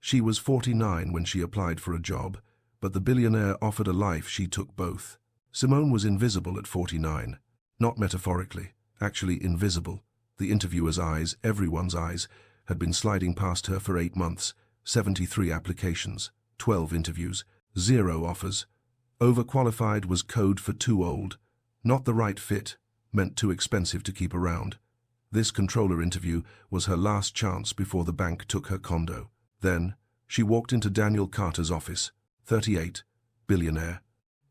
She was 49 when she applied for a job, but the billionaire offered a life she took both. Simone was invisible at 49. Not metaphorically, actually invisible. The interviewer's eyes, everyone's eyes, had been sliding past her for 8 months, 73 applications, 12 interviews, 0 offers. Overqualified was code for too old. Not the right fit, meant too expensive to keep around. This controller interview was her last chance before the bank took her condo. Then, she walked into Daniel Carter's office, 38, billionaire.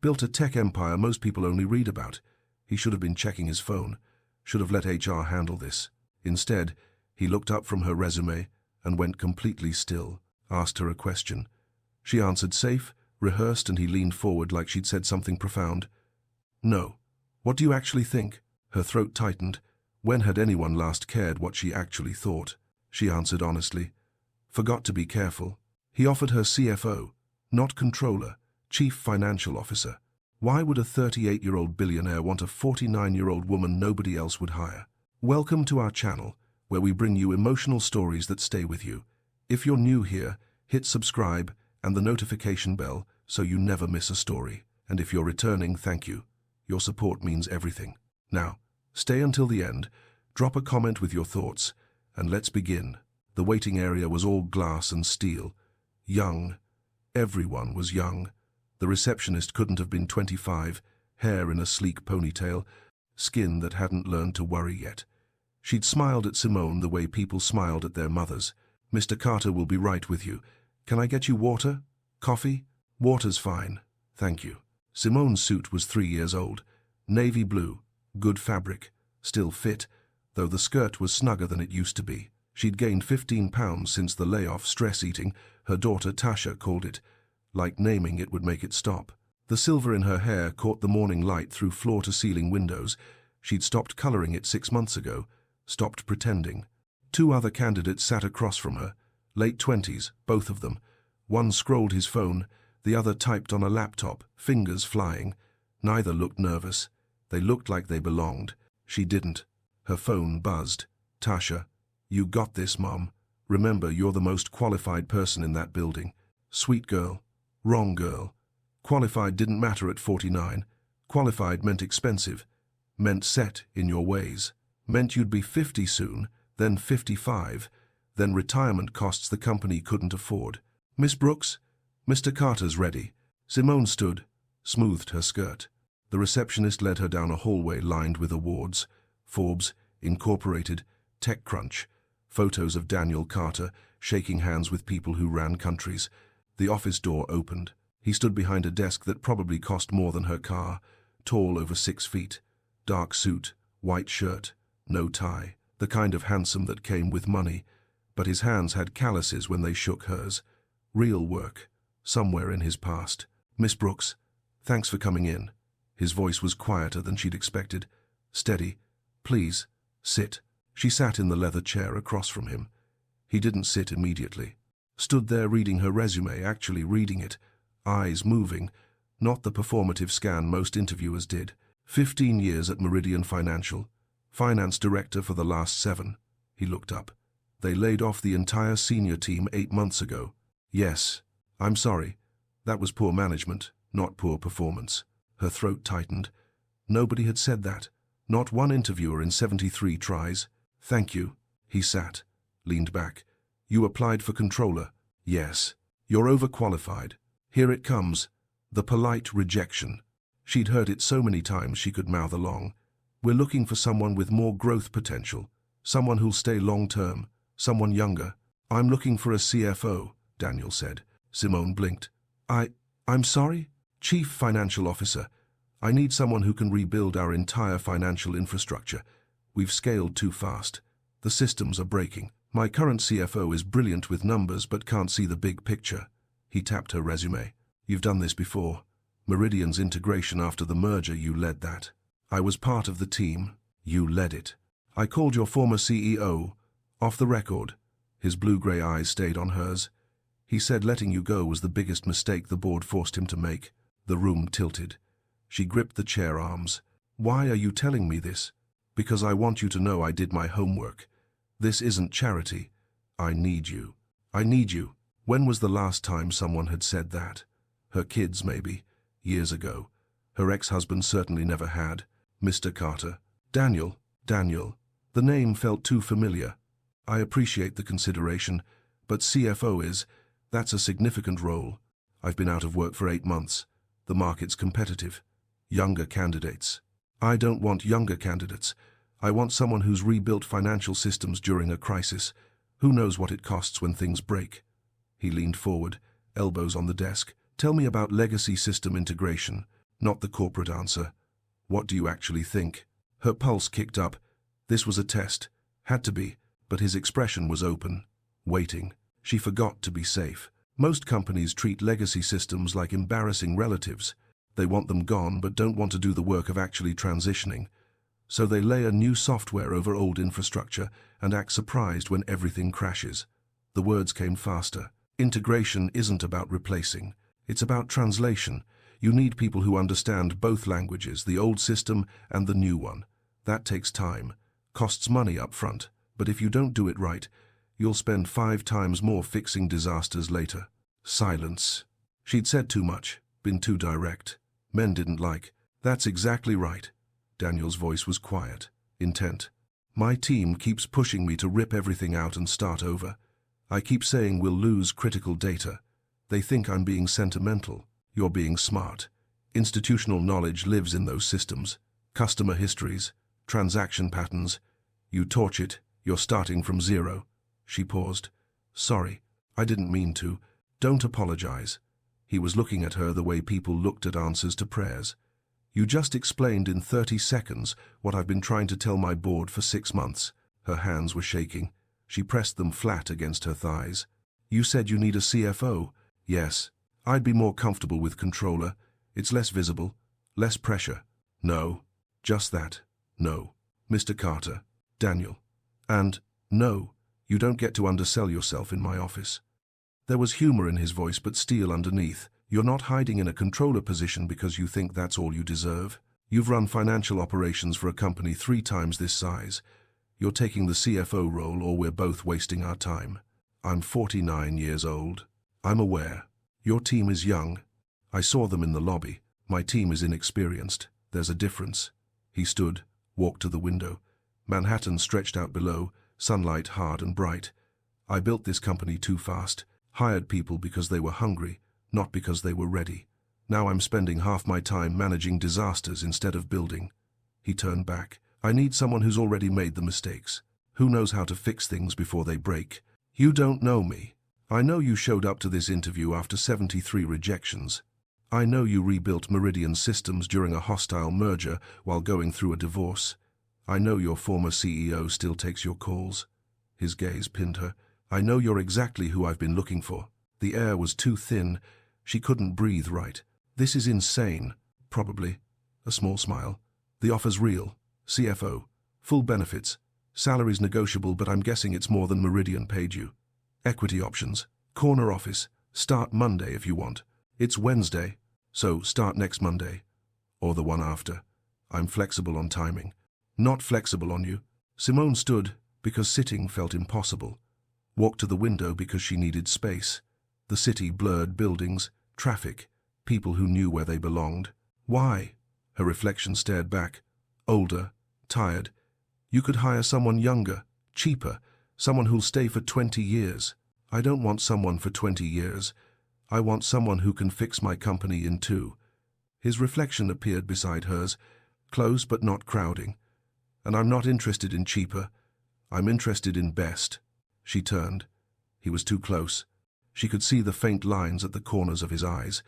Built a tech empire most people only read about. He should have been checking his phone, should have let HR handle this. Instead, he looked up from her resume and went completely still, asked her a question. She answered safe, rehearsed, and he leaned forward like she'd said something profound. No. What do you actually think? Her throat tightened. When had anyone last cared what she actually thought? She answered honestly. Forgot to be careful. He offered her CFO, not controller, chief financial officer. Why would a 38-year-old billionaire want a 49-year-old woman nobody else would hire? Welcome to our channel, where we bring you emotional stories that stay with you. If you're new here, hit subscribe and the notification bell so you never miss a story. And if you're returning, thank you. Your support means everything. Now, stay until the end, drop a comment with your thoughts, and let's begin. The waiting area was all glass and steel. Young. Everyone was young. The receptionist couldn't have been 25, hair in a sleek ponytail, skin that hadn't learned to worry yet. She'd smiled at Simone the way people smiled at their mothers. Mr. Carter will be right with you. Can I get you water? Coffee? Water's fine. Thank you. Simone's suit was 3 years old. Navy blue. Good fabric. Still fit, though the skirt was snugger than it used to be. She'd gained 15 pounds since the layoff, stress eating, her daughter Tasha called it. Like naming it would make it stop. The silver in her hair caught the morning light through floor-to-ceiling windows. She'd stopped coloring it 6 months ago, stopped pretending. 2 other candidates sat across from her, late 20s, both of them. One scrolled his phone, the other typed on a laptop, fingers flying. Neither looked nervous. They looked like they belonged. She didn't. Her phone buzzed. Tasha, you got this, Mom. Remember, you're the most qualified person in that building. Sweet girl. Wrong girl. Qualified didn't matter at 49. Qualified meant expensive. Meant set in your ways. Meant you'd be 50 soon, then 55, then retirement costs the company couldn't afford. Miss Brooks, Mr. Carter's ready. Simone stood, smoothed her skirt. The receptionist led her down a hallway lined with awards. Forbes, Incorporated, TechCrunch. Photos of Daniel Carter shaking hands with people who ran countries. The office door opened. He stood behind a desk that probably cost more than her car. Tall, over 6 feet. Dark suit, white shirt, no tie. The kind of handsome that came with money. But his hands had calluses when they shook hers. Real work, somewhere in his past. Miss Brooks, thanks for coming in. His voice was quieter than she'd expected. Steady. Please, sit. She sat in the leather chair across from him. He didn't sit immediately. Stood there reading her resume, actually reading it. Eyes moving, not the performative scan most interviewers did. 15 years at Meridian Financial. Finance director for the last 7. He looked up. They laid off the entire senior team 8 months ago. Yes, I'm sorry. That was poor management, not poor performance. Her throat tightened. Nobody had said that. Not one interviewer in 73 tries. Thank you. He sat, leaned back. You applied for controller. Yes. You're overqualified. Here it comes. The polite rejection. She'd heard it so many times she could mouth along. We're looking for someone with more growth potential. Someone who'll stay long-term. Someone younger. I'm looking for a CFO, Daniel said. Simone blinked. I'm sorry? Chief Financial Officer. I need someone who can rebuild our entire financial infrastructure. We've scaled too fast. The systems are breaking. My current CFO is brilliant with numbers but can't see the big picture. He tapped her resume. You've done this before. Meridian's integration after the merger, you led that. I was part of the team. You led it. I called your former CEO. Off the record. His blue-gray eyes stayed on hers. He said letting you go was the biggest mistake the board forced him to make. The room tilted. She gripped the chair arms. Why are you telling me this? Because I want you to know I did my homework. This isn't charity. I need you. I need you. When was the last time someone had said that? Her kids, maybe. Years ago. Her ex-husband certainly never had. Mr. Carter. Daniel. The name felt too familiar. I appreciate the consideration, but CFO that's a significant role. I've been out of work for 8 months. The market's competitive. Younger candidates. I don't want younger candidates. I want someone who's rebuilt financial systems during a crisis. Who knows what it costs when things break? He leaned forward, elbows on the desk. Tell me about legacy system integration, not the corporate answer. What do you actually think? Her pulse kicked up. This was a test. Had to be, but his expression was open. Waiting. She forgot to be safe. Most companies treat legacy systems like embarrassing relatives. They want them gone but don't want to do the work of actually transitioning. So they layer new software over old infrastructure and act surprised when everything crashes. The words came faster. Integration isn't about replacing. It's about translation. You need people who understand both languages, the old system and the new one. That takes time, costs money up front, but if you don't do it right, you'll spend 5 times more fixing disasters later. Silence. She'd said too much, been too direct. Men didn't like. That's exactly right. Daniel's voice was quiet, intent. My team keeps pushing me to rip everything out and start over. I keep saying we'll lose critical data. They think I'm being sentimental. You're being smart. Institutional knowledge lives in those systems. Customer histories, transaction patterns. You torch it, you're starting from zero. She paused. Sorry, I didn't mean to. Don't apologize. He was looking at her the way people looked at answers to prayers. You just explained in 30 seconds what I've been trying to tell my board for 6 months. Her hands were shaking. She pressed them flat against her thighs. You said you need a CFO. Yes. I'd be more comfortable with controller. It's less visible, less pressure. No. Just that. No. Mr. Carter. Daniel. And, no, you don't get to undersell yourself in my office. There was humor in his voice but steel underneath. You're not hiding in a controller position because you think that's all you deserve. You've run financial operations for a company 3 times this size. You're taking the CFO role or we're both wasting our time. I'm 49 years old. I'm aware. Your team is young. I saw them in the lobby. My team is inexperienced. There's a difference. He stood, walked to the window. Manhattan stretched out below, sunlight hard and bright. I built this company too fast, hired people because they were hungry, not because they were ready. Now I'm spending half my time managing disasters instead of building. He turned back. I need someone who's already made the mistakes, who knows how to fix things before they break. You don't know me. I know you showed up to this interview after 73 rejections. I know you rebuilt Meridian systems during a hostile merger while going through a divorce. I know your former CEO still takes your calls. His gaze pinned her. I know you're exactly who I've been looking for. The air was too thin. She couldn't breathe right. This is insane. Probably. A small smile. The offer's real. CFO. Full benefits. Salary's negotiable, but I'm guessing it's more than Meridian paid you. Equity options. Corner office. Start Monday if you want. It's Wednesday, so start next Monday. Or the one after. I'm flexible on timing. Not flexible on you. Simone stood because sitting felt impossible. Walked to the window because she needed space. The city blurred buildings, traffic, people who knew where they belonged. Why? Her reflection stared back. Older, tired. You could hire someone younger, cheaper, someone who'll stay for 20 years. I don't want someone for 20 years. I want someone who can fix my company in 2. His reflection appeared beside hers, close but not crowding. And I'm not interested in cheaper. I'm interested in best. She turned. He was too close. She could see the faint lines at the corners of his eyes.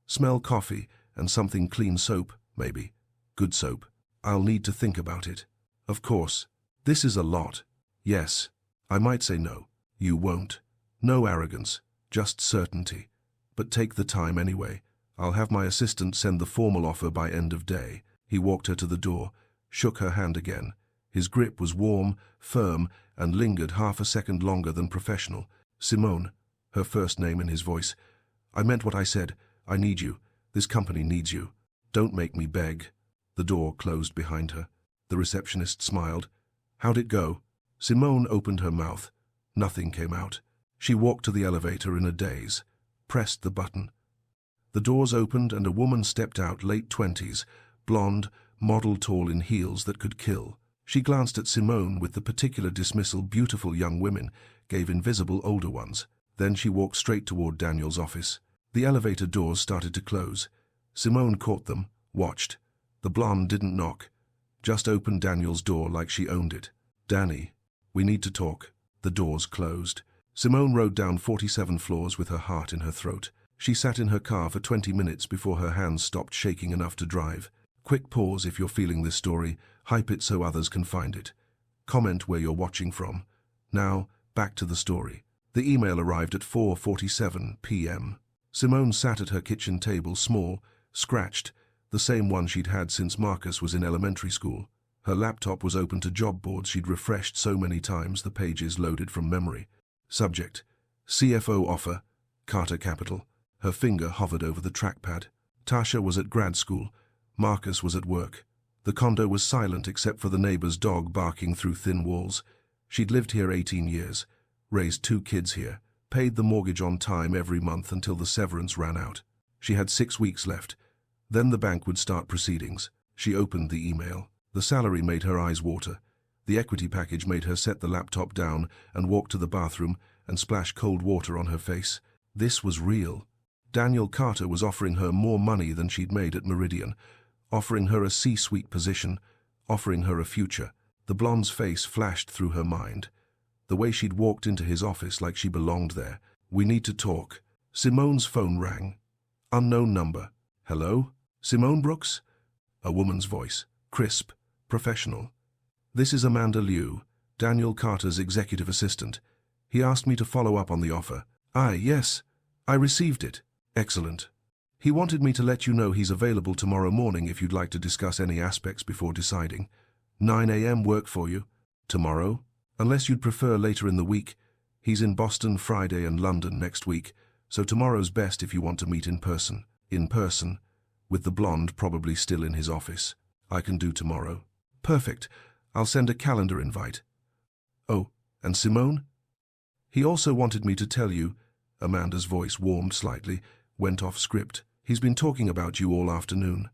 Smell coffee and something clean soap, maybe. Good soap. I'll need to think about it. Of course. This is a lot. Yes. I might say no. You won't. No arrogance. Just certainty. But take the time anyway. I'll have my assistant send the formal offer by end of day. He walked her to the door, shook her hand again. His grip was warm, firm, and lingered half a second longer than professional. Simone, her first name in his voice. I meant what I said. I need you. This company needs you. Don't make me beg. The door closed behind her. The receptionist smiled. How'd it go? Simone opened her mouth. Nothing came out. She walked to the elevator in a daze, pressed the button. The doors opened and a woman stepped out, late 20s, blonde, model tall in heels that could kill. She glanced at Simone with the particular dismissal beautiful young women gave invisible older ones. Then she walked straight toward Daniel's office. The elevator doors started to close. Simone caught them, watched. The blonde didn't knock, just opened Daniel's door like she owned it. "Danny, we need to talk." The doors closed. Simone rode down 47 floors with her heart in her throat. She sat in her car for 20 minutes before her hands stopped shaking enough to drive. Quick pause if you're feeling this story. Hype it so others can find it. Comment where you're watching from. Now, back to the story. The email arrived at 4:47 p.m. Simone sat at her kitchen table, small, scratched, the same one she'd had since Marcus was in elementary school. Her laptop was open to job boards she'd refreshed so many times the pages loaded from memory. Subject: CFO offer, Carter Capital. Her finger hovered over the trackpad. Tasha was at grad school. Marcus was at work. The condo was silent except for the neighbor's dog barking through thin walls. She'd lived here 18 years, raised 2 kids here, paid the mortgage on time every month until the severance ran out. She had 6 weeks left. Then the bank would start proceedings. She opened the email. The salary made her eyes water. The equity package made her set the laptop down and walk to the bathroom and splash cold water on her face. This was real. Daniel Carter was offering her more money than she'd made at Meridian, offering her a C-suite position, offering her a future. The blonde's face flashed through her mind. The way she'd walked into his office like she belonged there. "We need to talk." Simone's phone rang. Unknown number. "Hello? Simone Brooks?" A woman's voice. Crisp. Professional. "This is Amanda Liu, Daniel Carter's executive assistant. He asked me to follow up on the offer." Yes. I received it." "Excellent. He wanted me to let you know he's available tomorrow morning if you'd like to discuss any aspects before deciding. 9 a.m. work for you? Tomorrow? Unless you'd prefer later in the week. He's in Boston Friday and London next week, so tomorrow's best if you want to meet in person." In person, with the blonde probably still in his office. "I can do tomorrow." "Perfect. I'll send a calendar invite." "Oh, and Simone?" "He also wanted me to tell you," Amanda's voice warmed slightly, went off script. "He's been talking about you all afternoon.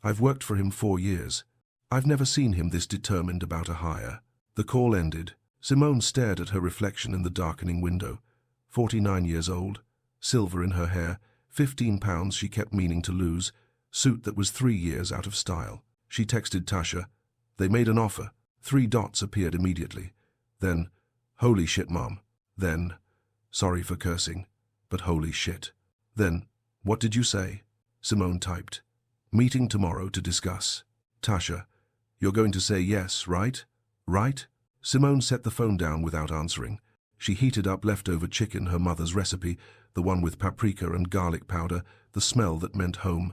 I've worked for him 4 years. I've never seen him this determined about a hire." The call ended. Simone stared at her reflection in the darkening window. 49 years old, silver in her hair, 15 pounds she kept meaning to lose, suit that was 3 years out of style. She texted Tasha. They made an offer. 3 dots appeared immediately. Then, "Holy shit, Mom." Then, "Sorry for cursing, but holy shit." Then, "What did you say?" Simone typed. "Meeting tomorrow to discuss." Tasha, "You're going to say yes, right? Right?" Simone set the phone down without answering. She heated up leftover chicken, her mother's recipe, the one with paprika and garlic powder, the smell that meant home.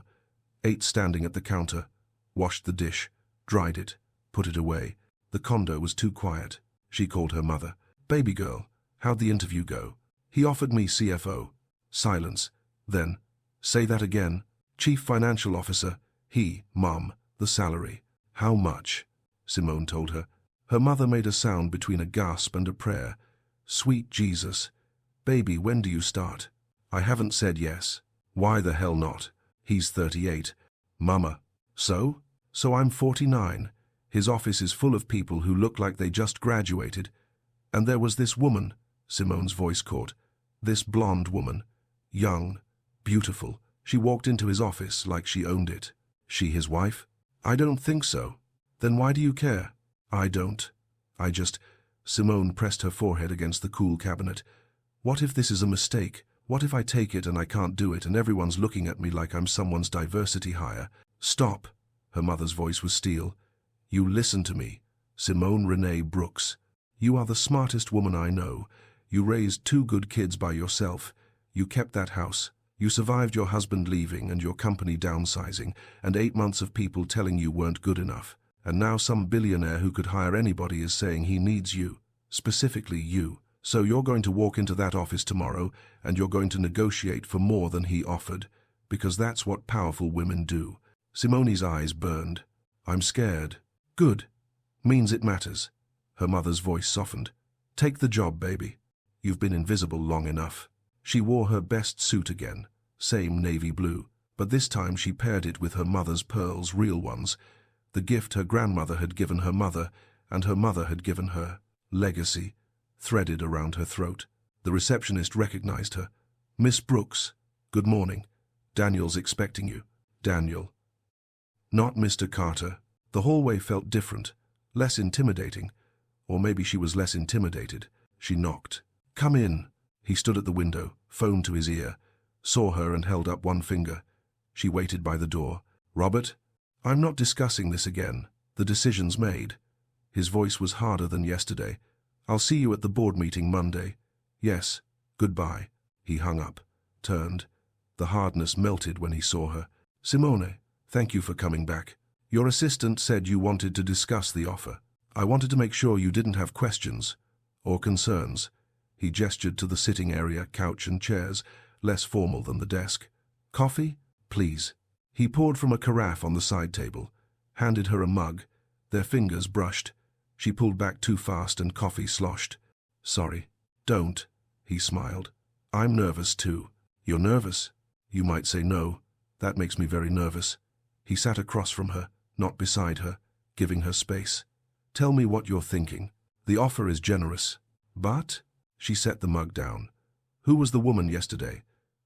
Ate standing at the counter, washed the dish, dried it, put it away. The condo was too quiet. She called her mother. "Baby girl, how'd the interview go?" "He offered me CFO." Silence. Then, "Say that again." "Chief Financial Officer." Mom, the salary." "How much?" Simone told her. Her mother made a sound between a gasp and a prayer. "Sweet Jesus. Baby, when do you start?" "I haven't said yes." "Why the hell not? He's 38. "Mama. So? So I'm 49. His office is full of people who look like they just graduated. And there was this woman," Simone's voice caught. "This blonde woman. Young. Beautiful. She walked into his office like she owned it." "She his wife?" "I don't think so." "Then why do you care?" "I don't. I just—" Simone pressed her forehead against the cool cabinet. "What if this is a mistake? What if I take it and I can't do it and everyone's looking at me like I'm someone's diversity hire?" "Stop." Her mother's voice was steel. "You listen to me. Simone Renee Brooks. You are the smartest woman I know. You raised 2 good kids by yourself. You kept that house. You survived your husband leaving and your company downsizing and 8 months of people telling you weren't good enough. And now some billionaire who could hire anybody is saying he needs you, specifically you. So you're going to walk into that office tomorrow and you're going to negotiate for more than he offered, because that's what powerful women do." Simone's eyes burned. "I'm scared." "Good. Means it matters." Her mother's voice softened. "Take the job, baby. You've been invisible long enough. She wore her best suit again, same navy blue, but this time she paired it with her mother's pearls, real ones, the gift her grandmother had given her mother and her mother had given her, legacy, threaded around her throat. The receptionist recognized her. "Miss Brooks, good morning. Daniel's expecting you." Daniel. Not Mr. Carter. The hallway felt different, less intimidating, or maybe she was less intimidated. She knocked. "Come in." He stood at the window, phone to his ear, saw her and held up one finger. She waited by the door. "Robert, I'm not discussing this again. The decision's made." His voice was harder than yesterday. "I'll see you at the board meeting Monday." "Yes, goodbye." He hung up, turned. The hardness melted when he saw her. "Simone, thank you for coming back. Your assistant said you wanted to discuss the offer. I wanted to make sure you didn't have questions or concerns." He gestured to the sitting area, couch and chairs, less formal than the desk. "Coffee, please." He poured from a carafe on the side table, handed her a mug. Their fingers brushed. She pulled back too fast and coffee sloshed. "Sorry." "Don't," he smiled. "I'm nervous too." "You're nervous?" "You might say no. That makes me very nervous." He sat across from her, not beside her, giving her space. "Tell me what you're thinking. The offer is generous." "But?" She set the mug down. "Who was the woman yesterday?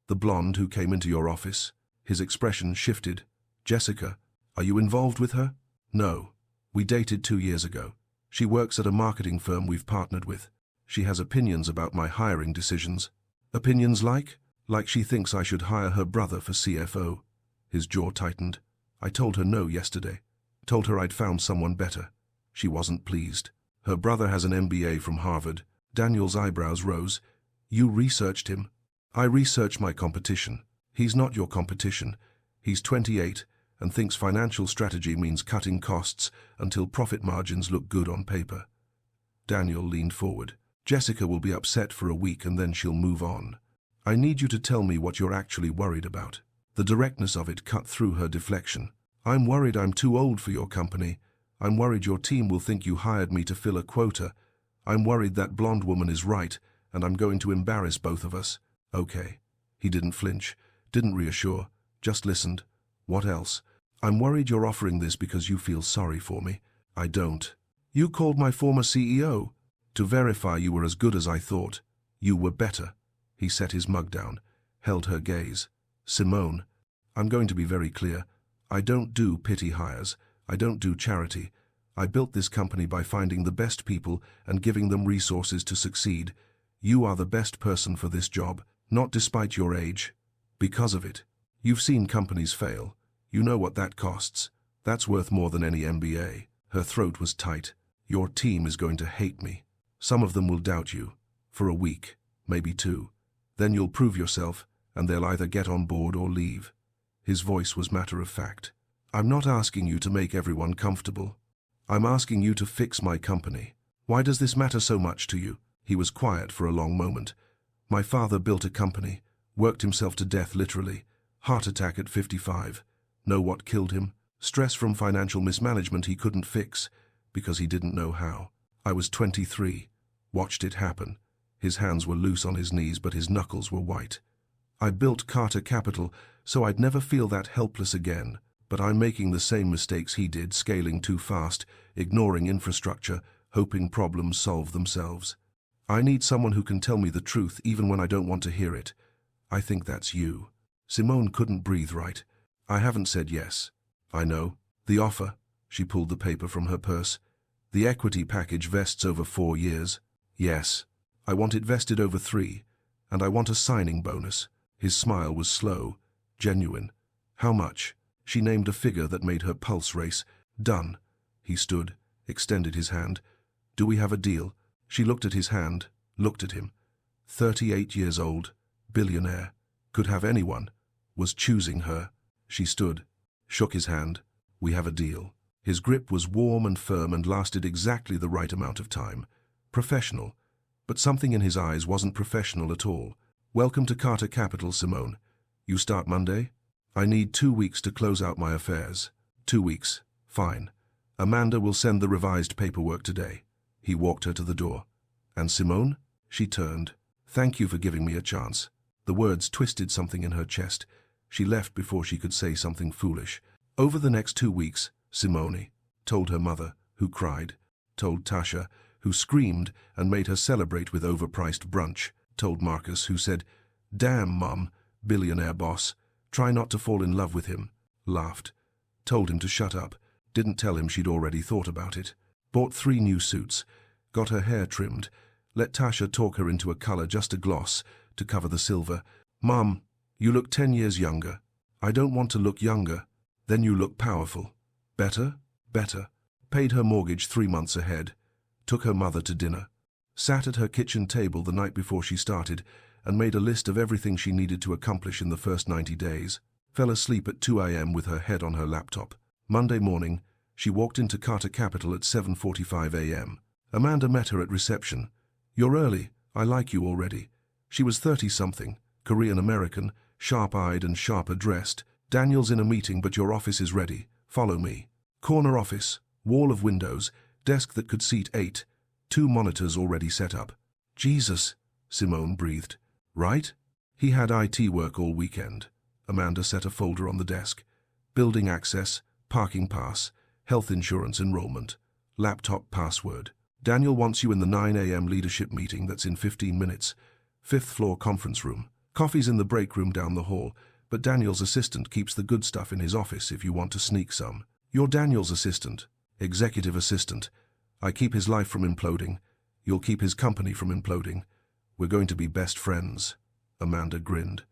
The blonde who came into your office?" His expression shifted. "Jessica, are you involved with her?" "No. We dated 2 years ago. She works at a marketing firm we've partnered with. She has opinions about my hiring decisions." "Opinions like?" "Like she thinks I should hire her brother for CFO." His jaw tightened. "I told her no yesterday. Told her I'd found someone better. She wasn't pleased. Her brother has an MBA from Harvard." Daniel's eyebrows rose. "You researched him?" "I researched my competition. He's not your competition. He's 28 and thinks financial strategy means cutting costs until profit margins look good on paper." Daniel leaned forward. "Jessica will be upset for a week and then she'll move on. I need you to tell me what you're actually worried about." The directness of it cut through her deflection. "I'm worried I'm too old for your company. I'm worried your team will think you hired me to fill a quota. I'm worried that blonde woman is right, and I'm going to embarrass both of us." "Okay." He didn't flinch, didn't reassure, just listened. "What else?" "I'm worried you're offering this because you feel sorry for me." "I don't." "You called my former CEO." "To verify you were as good as I thought. You were better." He set his mug down, held her gaze. "Simone, I'm going to be very clear. I don't do pity hires. I don't do charity. I built this company by finding the best people and giving them resources to succeed. You are the best person for this job, not despite your age. Because of it. You've seen companies fail. You know what that costs. That's worth more than any MBA." Her throat was tight. "Your team is going to hate me. Some of them will doubt you. For a week, maybe 2. Then you'll prove yourself, and they'll either get on board or leave." His voice was matter-of-fact. "I'm not asking you to make everyone comfortable. I'm asking you to fix my company. Why does this matter so much to you?" He was quiet for a long moment. "My father built a company, worked himself to death literally. Heart attack at 55. Know what killed him? Stress from financial mismanagement he couldn't fix, because he didn't know how. I was 23. Watched it happen. His hands were loose on his knees, but his knuckles were white. I built Carter Capital so I'd never feel that helpless again, but I'm making the same mistakes he did, scaling too fast, ignoring infrastructure, hoping problems solve themselves. I need someone who can tell me the truth even when I don't want to hear it. I think that's you." Simone couldn't breathe right. "I haven't said yes." "I know. The offer." She pulled the paper from her purse. "The equity package vests over 4 years." "Yes. I want it vested over 3, and I want a signing bonus." His smile was slow, genuine. "How much?" She named a figure that made her pulse race. "Done." He stood, extended his hand. "Do we have a deal?" She looked at his hand, looked at him. 38 years old, billionaire, could have anyone, was choosing her. She stood, shook his hand. "We have a deal." His grip was warm and firm and lasted exactly the right amount of time. Professional, but something in his eyes wasn't professional at all. "Welcome to Carter Capital, Simone. You start Monday?" "I need 2 weeks to close out my affairs." 2 weeks. Fine. Amanda will send the revised paperwork today." He walked her to the door. "And Simone?" She turned, Thank you for giving me a chance. The words twisted something in her chest. She left before she could say something foolish. Over the next 2 weeks, Simone told her mother, who cried, told Tasha, who screamed and made her celebrate with overpriced brunch, told Marcus, who said, "Damn, Mum, billionaire boss, try not to fall in love with him," laughed, told him to shut up, didn't tell him she'd already thought about it, bought 3 new suits, got her hair trimmed, let Tasha talk her into a color, just a gloss, to cover the silver. "Mum, you look 10 years younger. I don't want to look younger. Then you look powerful. Better, better." Paid her mortgage 3 months ahead, took her mother to dinner, sat at her kitchen table the night before she started, and made a list of everything she needed to accomplish in the first 90 days, fell asleep at 2 a.m. with her head on her laptop. Monday morning, she walked into Carter Capital at 7:45 a.m. Amanda met her at reception. "You're early. I like you already." She was 30-something, Korean-American, sharp-eyed and sharper dressed. "Daniel's in a meeting, but your office is ready. Follow me." Corner office, wall of windows, desk that could seat 8, 2 monitors already set up. "Jesus," Simone breathed. "Right?" He had IT work all weekend. Amanda set a folder on the desk. Building access, parking pass, health insurance enrollment, laptop password. "Daniel wants you in the 9 a.m. leadership meeting that's in 15 minutes. 5th floor conference room. Coffee's in the break room down the hall, but Daniel's assistant keeps the good stuff in his office if you want to sneak some." "You're Daniel's assistant." "Executive assistant. I keep his life from imploding. You'll keep his company from imploding. We're going to be best friends." Amanda grinned.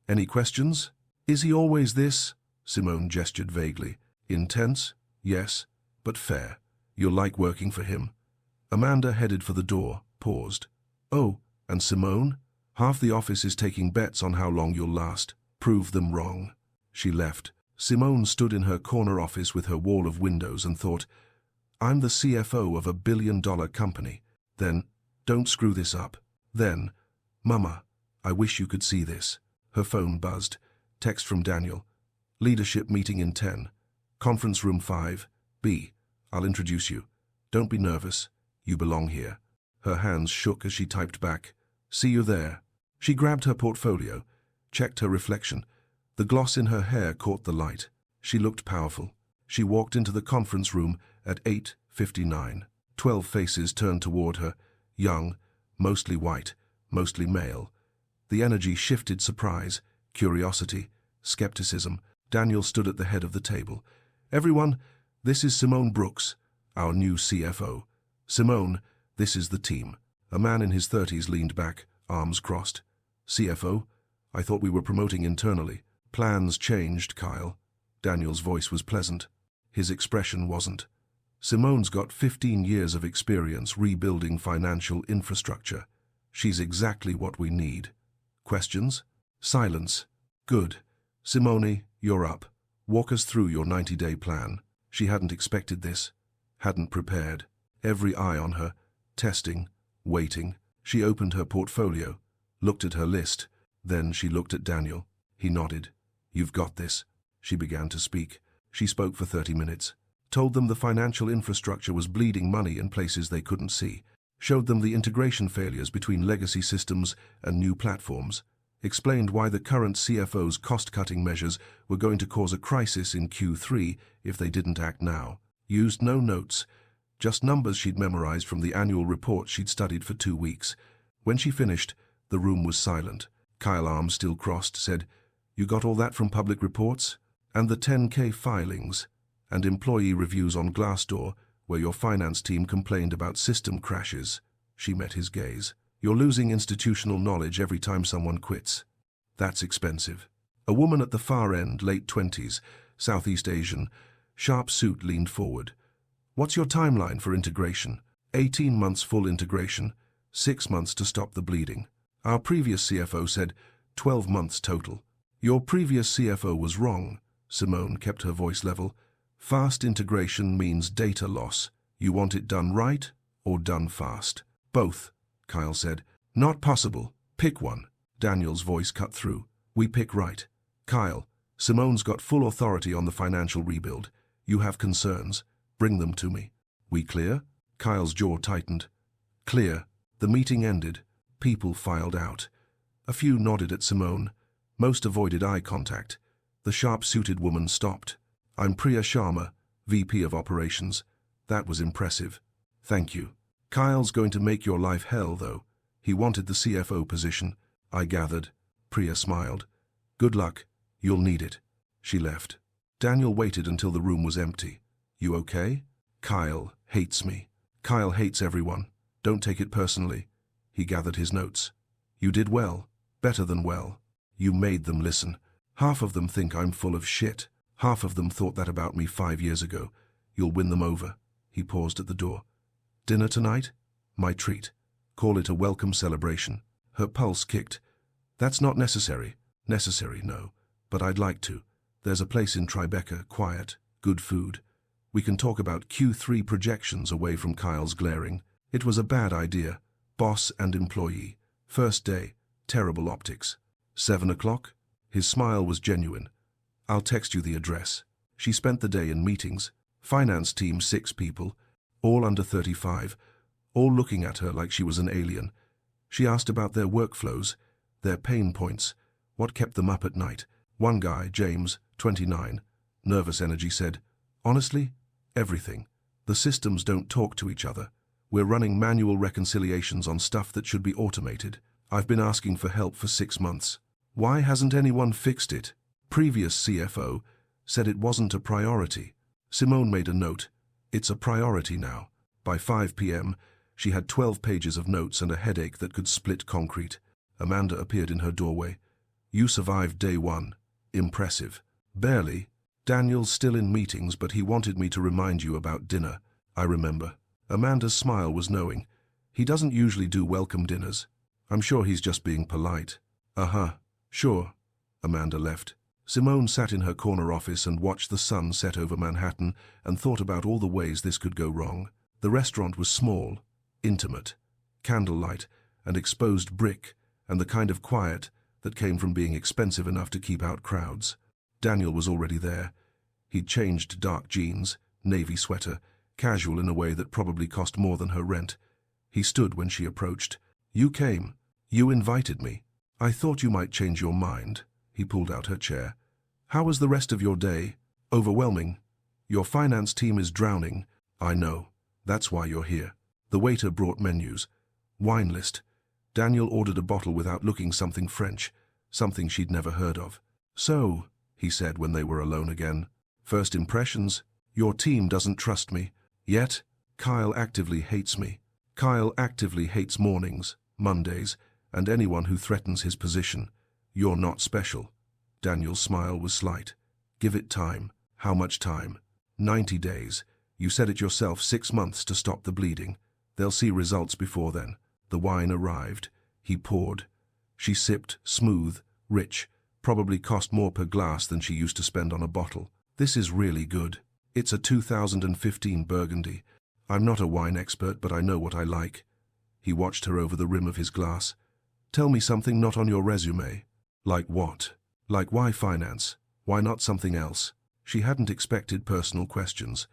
"Any questions?" "Is he always this?" Simone gestured vaguely. "Intense? Yes, but fair. You'll like working for him." Amanda headed for the door, paused. "Oh, and Simone? Half the office is taking bets on how long you'll last. Prove them wrong." She left. Simone stood in her corner office with her wall of windows and thought, "I'm the CFO of a billion-dollar company. Then, don't screw this up. Then, Mama, I wish you could see this." Her phone buzzed. Text from Daniel. "Leadership meeting in 10. Conference room 5B. I'll introduce you. Don't be nervous. You belong here." Her hands shook as she typed back, "See you there." She grabbed her portfolio, checked her reflection. The gloss in her hair caught the light. She looked powerful. She walked into the conference room at 8:59. 12 faces turned toward her, young, mostly white, mostly male. The energy shifted: surprise, curiosity, skepticism. Daniel stood at the head of the table. "Everyone, this is Simone Brooks, our new CFO. Simone, this is the team." A man in his 30s leaned back, arms crossed. "CFO? I thought we were promoting internally." "Plans changed, Kyle." Daniel's voice was pleasant. His expression wasn't. "Simone's got 15 years of experience rebuilding financial infrastructure. She's exactly what we need." "Questions?" Silence. "Good. Simone, you're up. Walk us through your 90-day plan." She hadn't expected this, hadn't prepared. Every eye on her, testing, waiting. She opened her portfolio, looked at her list. Then she looked at Daniel. He nodded. "You've got this." She began to speak. She spoke for 30 minutes. Told them the financial infrastructure was bleeding money in places they couldn't see. Showed them the integration failures between legacy systems and new platforms. Explained why the current CFO's cost-cutting measures were going to cause a crisis in Q3 if they didn't act now. Used no notes, just numbers she'd memorized from the annual report she'd studied for 2 weeks. When she finished, the room was silent. Kyle, arms still crossed, said, "You got all that from public reports? And the 10K filings? And employee reviews on Glassdoor, where your finance team complained about system crashes?" She met his gaze. "You're losing institutional knowledge every time someone quits. That's expensive." A woman at the far end, late 20s, Southeast Asian, sharp suit, leaned forward. "What's your timeline for integration?" 18 months full integration, 6 months to stop the bleeding. Our previous CFO said 12 months total. Your previous CFO was wrong. Simone kept her voice level. Fast integration means data loss. You want it done right or done fast? Both, Kyle said. Not possible. Pick one. Daniel's voice cut through. We pick right. Kyle, Simone's got full authority on the financial rebuild. You have concerns. Bring them to me. We clear? Kyle's jaw tightened. Clear. The meeting ended. People filed out. A few nodded at Simone. Most avoided eye contact. The sharp-suited woman stopped. "I'm Priya Sharma, VP of Operations." That was impressive. "Thank you. Kyle's going to make your life hell, though. He wanted the CFO position, I gathered." Priya smiled. "Good luck. You'll need it." She left. Daniel waited until the room was empty. "You okay?" "Kyle hates me." "Kyle hates everyone. Don't take it personally." He gathered his notes. "You did well. Better than well. You made them listen. Half of them think I'm full of shit. Half of them thought that about me 5 years ago. You'll win them over." He paused at the door. "Dinner tonight?" "My treat. Call it a welcome celebration." Her pulse kicked. "That's not necessary." "Necessary, no. But I'd like to. There's a place in Tribeca, quiet, good food. We can talk about Q3 projections away from Kyle's glaring. It was a bad idea. Boss and employee. First day, terrible optics. 7 o'clock? His smile was genuine. "I'll text you the address." She spent the day in meetings. Finance team 6 people, all under 35, all looking at her like she was an alien. She asked about their workflows, their pain points, what kept them up at night. One guy, James, 29, nervous energy, said, "Honestly, everything. The systems don't talk to each other. We're running manual reconciliations on stuff that should be automated. I've been asking for help for 6 months. Why hasn't anyone fixed it?" Previous CFO said it wasn't a priority. Simone made a note. "It's a priority now." By 5 p.m., she had 12 pages of notes and a headache that could split concrete. Amanda appeared in her doorway. "You survived day 1. Impressive." "Barely. Daniel's still in meetings, but he wanted me to remind you about dinner." "I remember." Amanda's smile was knowing. "He doesn't usually do welcome dinners. I'm sure he's just being polite." "Uh-huh. Sure." Amanda left. Simone sat in her corner office and watched the sun set over Manhattan and thought about all the ways this could go wrong. The restaurant was small, intimate, candlelight and exposed brick, and the kind of quiet that came from being expensive enough to keep out crowds. Daniel was already there. He'd changed dark jeans, navy sweater, casual in a way that probably cost more than her rent. He stood when she approached. "You came. You invited me. I thought you might change your mind." He pulled out her chair. "How was the rest of your day?" "Overwhelming. Your finance team is drowning." "I know. That's why you're here." The waiter brought menus. Wine list. Daniel ordered a bottle without looking, something French, something she'd never heard of. "So," he said when they were alone again, "first impressions? Your team doesn't trust me. Yet, Kyle actively hates me. Kyle actively hates mornings, Mondays, and anyone who threatens his position. You're not special." Daniel's smile was slight. "Give it time." "How much time?" 90 days. You said it yourself, 6 months to stop the bleeding. They'll see results before then." The wine arrived. He poured. She sipped, smooth, rich, probably cost more per glass than she used to spend on a bottle. "This is really good. It's a 2015 Burgundy. I'm not a wine expert, but I know what I like." He watched her over the rim of his glass. "Tell me something not on your resume." "Like what?" "Like why finance? Why not something else?" She hadn't expected personal questions.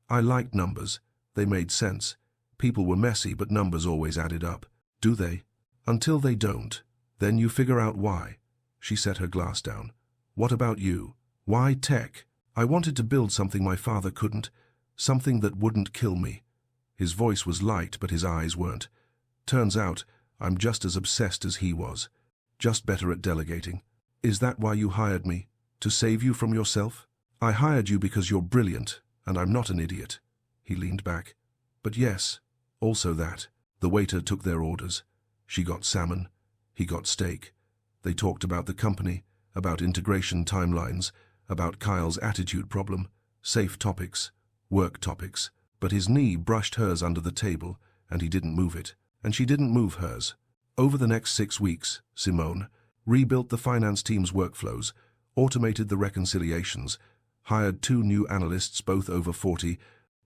"I liked numbers. They made sense. People were messy, but numbers always added up." "Do they?" "Until they don't. Then you figure out why." She set her glass down. "What about you? Why tech?" "I wanted to build something my father couldn't, something that wouldn't kill me." His voice was light, but his eyes weren't. "Turns out, I'm just as obsessed as he was. Just better at delegating." "Is that why you hired me? To save you from yourself?" "I hired you because you're brilliant, and I'm not an idiot." He leaned back. "But yes, also that." The waiter took their orders. She got salmon. He got steak. They talked about the company, about integration timelines, about Kyle's attitude problem, safe topics, work topics. But his knee brushed hers under the table, and he didn't move it, and she didn't move hers. Over the next 6 weeks, Simone rebuilt the finance team's workflows, automated the reconciliations, hired 2 new analysts, both over 40,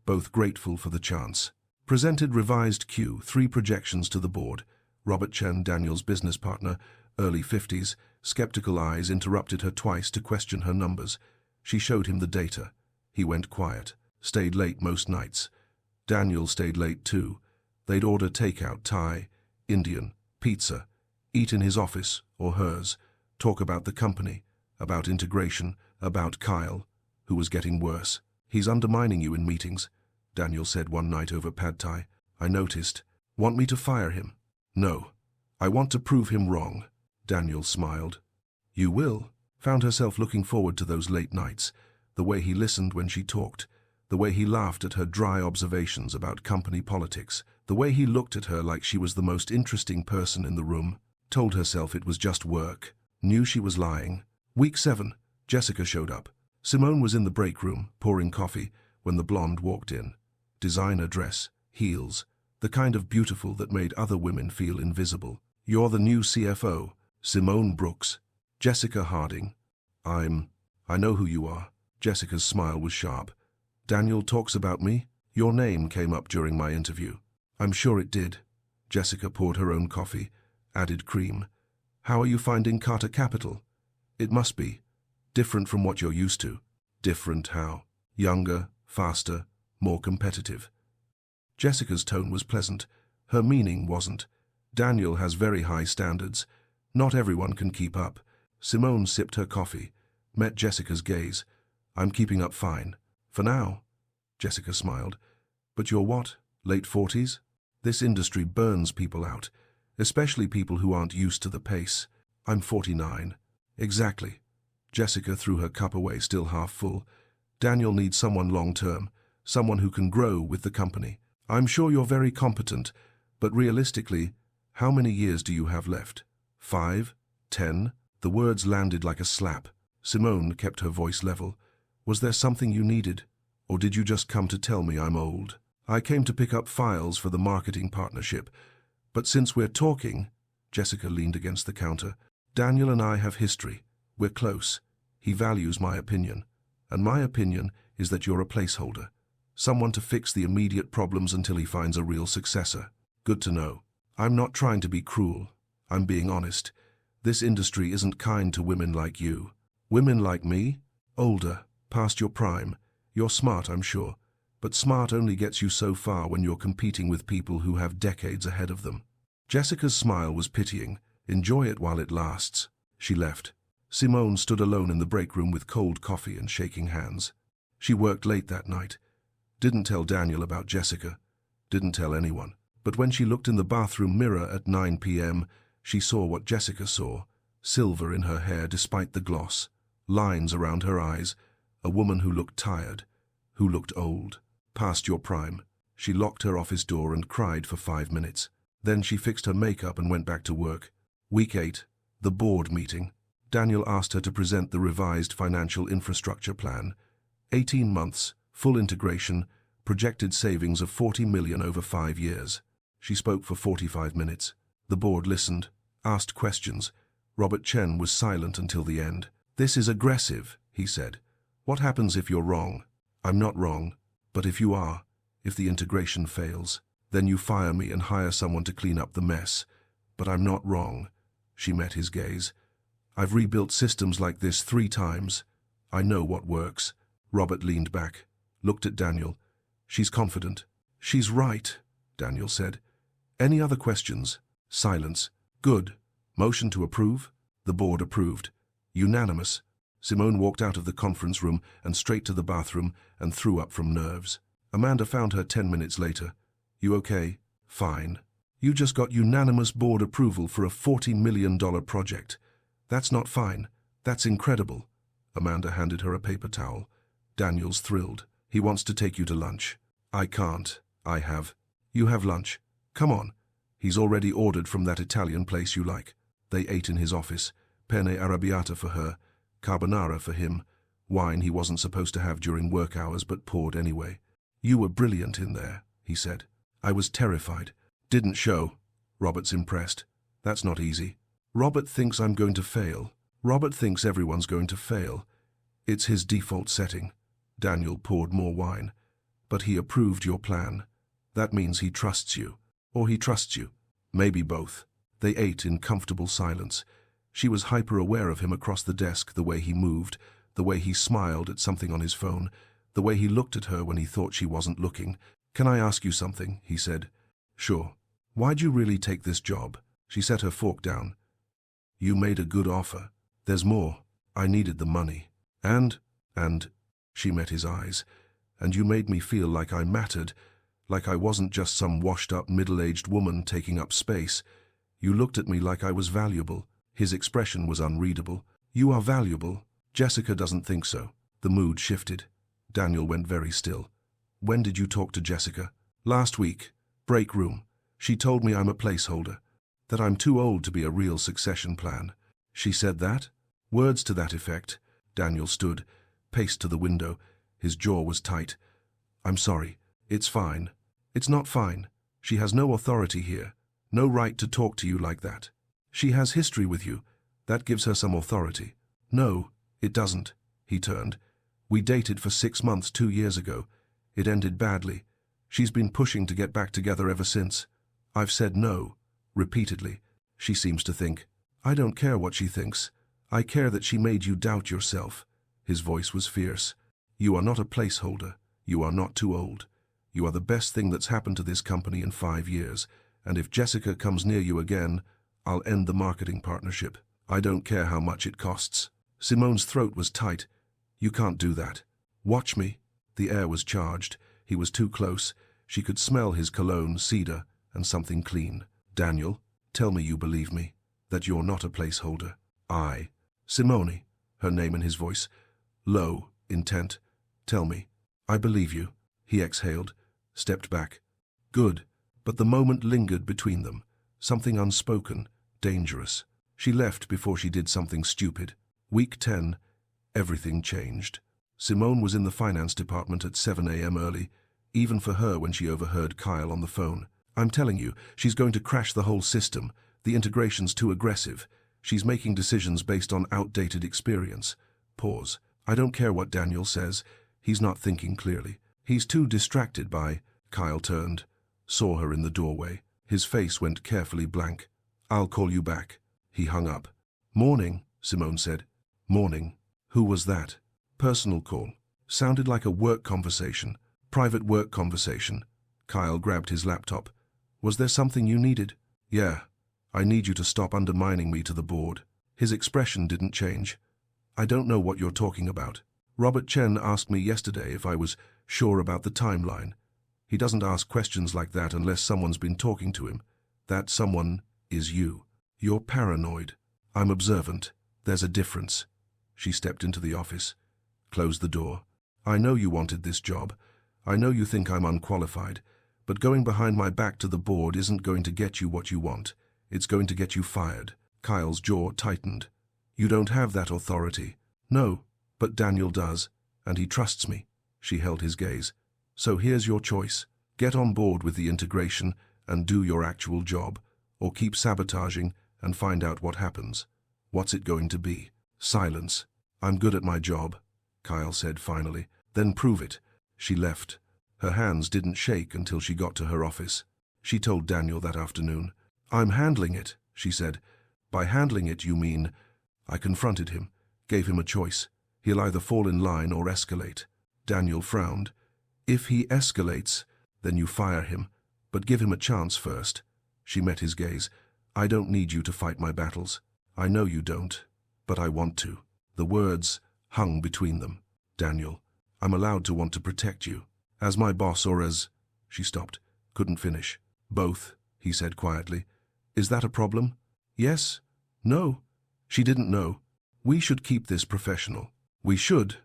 both grateful for the chance. Presented revised Q3 projections to the board. Robert Chen, Daniel's business partner, early 50s, skeptical eyes interrupted her twice to question her numbers. She showed him the data. He went quiet, stayed late most nights. Daniel stayed late too. They'd order takeout, Thai, Indian, pizza, eat in his office or hers, talk about the company, about integration, about Kyle, who was getting worse. "He's undermining you in meetings," Daniel said one night over pad thai. "I noticed. Want me to fire him?" "No. I want to prove him wrong." Daniel smiled. "You will?" Found herself looking forward to those late nights, the way he listened when she talked, the way he laughed at her dry observations about company politics, the way he looked at her like she was the most interesting person in the room. Told herself it was just work. Knew she was lying. Week 7, Jessica showed up. Simone was in the break room, pouring coffee, when the blonde walked in. Designer dress, heels, the kind of beautiful that made other women feel invisible. "You're the new CFO, Simone Brooks." "Jessica Harding." I know who you are." Jessica's smile was sharp. "Daniel talks about me? Your name came up during my interview." "I'm sure it did." Jessica poured her own coffee, added cream. "How are you finding Carter Capital?" "It must be. Different from what you're used to." "Different how?" "Younger, faster, more competitive." Jessica's tone was pleasant. Her meaning wasn't. Daniel has very high standards. Not everyone can keep up. Simone sipped her coffee, met Jessica's gaze. "I'm keeping up fine. For now." Jessica smiled. "But you're what? Late 40s? This industry burns people out, especially people who aren't used to the pace." "I'm 49. "Exactly." Jessica threw her cup away, still half full. "Daniel needs someone long-term, someone who can grow with the company. I'm sure you're very competent, but realistically, how many years do you have left? 5? 10? The words landed like a slap. Simone kept her voice level. "Was there something you needed? Or did you just come to tell me I'm old?" "I came to pick up files for the marketing partnership. But since we're talking," Jessica leaned against the counter, "Daniel and I have history. We're close. He values my opinion. And my opinion is that you're a placeholder. Someone to fix the immediate problems until he finds a real successor." "Good to know. I'm not trying to be cruel. I'm being honest. This industry isn't kind to women like you." "Women like me? Older, past your prime. You're smart, I'm sure. But smart only gets you so far when you're competing with people who have decades ahead of them." Jessica's smile was pitying. "Enjoy it while it lasts." She left. Simone stood alone in the break room with cold coffee and shaking hands. She worked late that night. Didn't tell Daniel about Jessica. Didn't tell anyone. But when she looked in the bathroom mirror at 9 p.m., she saw what Jessica saw. Silver in her hair despite the gloss. Lines around her eyes. A woman who looked tired. Who looked old. Past your prime. She locked her office door and cried for 5 minutes. Then she fixed her makeup and went back to work. Week 8, the board meeting. Daniel asked her to present the revised financial infrastructure plan. 18 months, full integration, projected savings of $40 million over 5 years. She spoke for 45 minutes. The board listened, asked questions. Robert Chen was silent until the end. "This is aggressive," he said. "What happens if you're wrong?" "I'm not wrong. But if you are, if the integration fails, then you fire me and hire someone to clean up the mess. But I'm not wrong." She met his gaze. "I've rebuilt systems like this 3 times. I know what works." Robert leaned back, looked at Daniel. "She's confident." "She's right," Daniel said. "Any other questions?" Silence. "Good. Motion to approve?" The board approved. Unanimous. Simone walked out of the conference room and straight to the bathroom and threw up from nerves. Amanda found her 10 minutes later. "You okay?" "Fine." "You just got unanimous board approval for a $40 million project. That's not fine. That's incredible." Amanda handed her a paper towel. Daniel's thrilled. "He wants to take you to lunch." "I can't. I have." "You have lunch. Come on." "He's already ordered from that Italian place you like." They ate in his office. Penne arrabbiata for her. Carbonara for him. Wine he wasn't supposed to have during work hours but poured anyway. "You were brilliant in there," he said. "I was terrified." "Didn't show." Robert's impressed. "That's not easy." "Robert thinks I'm going to fail." "Robert thinks everyone's going to fail. It's his default setting." Daniel poured more wine. "But he approved your plan. That means he trusts you. Or he trusts you. Maybe both." They ate in comfortable silence. She was hyper-aware of him across the desk, the way he moved, the way he smiled at something on his phone, the way he looked at her when he thought she wasn't looking. "Can I ask you something?" he said. "Sure." "Why'd you really take this job?" She set her fork down. You made a good offer. There's more. I needed the money. And, she met his eyes. And you made me feel like I mattered, like I wasn't just some washed-up middle-aged woman taking up space. You looked at me like I was valuable. His expression was unreadable. You are valuable. Jessica doesn't think so. The mood shifted. Daniel went very still. When did you talk to Jessica? Last week. Break room. She told me I'm a placeholder, that I'm too old to be a real succession plan. She said that? Words to that effect. Daniel stood, paced to the window. His jaw was tight. I'm sorry. It's fine. It's not fine. She has no authority here. No right to talk to you like that. She has history with you. That gives her some authority. No, it doesn't. He turned. We dated for 6 months 2 years ago. It ended badly. She's been pushing to get back together ever since. I've said no, repeatedly. She seems to think. I don't care what she thinks. I care that she made you doubt yourself. His voice was fierce. You are not a placeholder. You are not too old. You are the best thing that's happened to this company in 5 years. And if Jessica comes near you again, I'll end the marketing partnership. I don't care how much it costs. Simone's throat was tight. You can't do that. Watch me. The air was charged. He was too close. She could smell his cologne, cedar, and something clean. Daniel, tell me you believe me, that you're not a placeholder. Simone, her name in his voice, low, intent. Tell me. I believe you. He exhaled, stepped back. Good. But the moment lingered between them. Something unspoken, dangerous. She left before she did something stupid. Week 10, everything changed. Simone was in the finance department at 7 a.m. early, even for her when she overheard Kyle on the phone. I'm telling you, she's going to crash the whole system. The integration's too aggressive. She's making decisions based on outdated experience. Pause. I don't care what Daniel says. He's not thinking clearly. He's too distracted by... Kyle turned, saw her in the doorway. His face went carefully blank. I'll call you back. He hung up. Morning, Simone said. Morning. Who was that? Personal call. Sounded like a work conversation. Private work conversation. Kyle grabbed his laptop. Was there something you needed? Yeah. I need you to stop undermining me to the board. His expression didn't change. I don't know what you're talking about. Robert Chen asked me yesterday if I was sure about the timeline. He doesn't ask questions like that unless someone's been talking to him. That someone is you. You're paranoid. I'm observant. There's a difference. She stepped into the office, closed the door. I know you wanted this job. I know you think I'm unqualified, but going behind my back to the board isn't going to get you what you want. It's going to get you fired. Kyle's jaw tightened. You don't have that authority. No, but Daniel does, and he trusts me. She held his gaze. So here's your choice. Get on board with the integration and do your actual job, or keep sabotaging and find out what happens. What's it going to be? Silence. I'm good at my job, Kyle said finally. Then prove it. She left. Her hands didn't shake until she got to her office. She told Daniel that afternoon. I'm handling it, she said. By handling it, you mean... I confronted him, gave him a choice. He'll either fall in line or escalate. Daniel frowned. If he escalates, then you fire him, but give him a chance first. She met his gaze. I don't need you to fight my battles. I know you don't, but I want to. The words hung between them. Daniel, I'm allowed to want to protect you. As my boss or as... She stopped, couldn't finish. Both, he said quietly. Is that a problem? Yes? No? She didn't know. We should keep this professional. We should,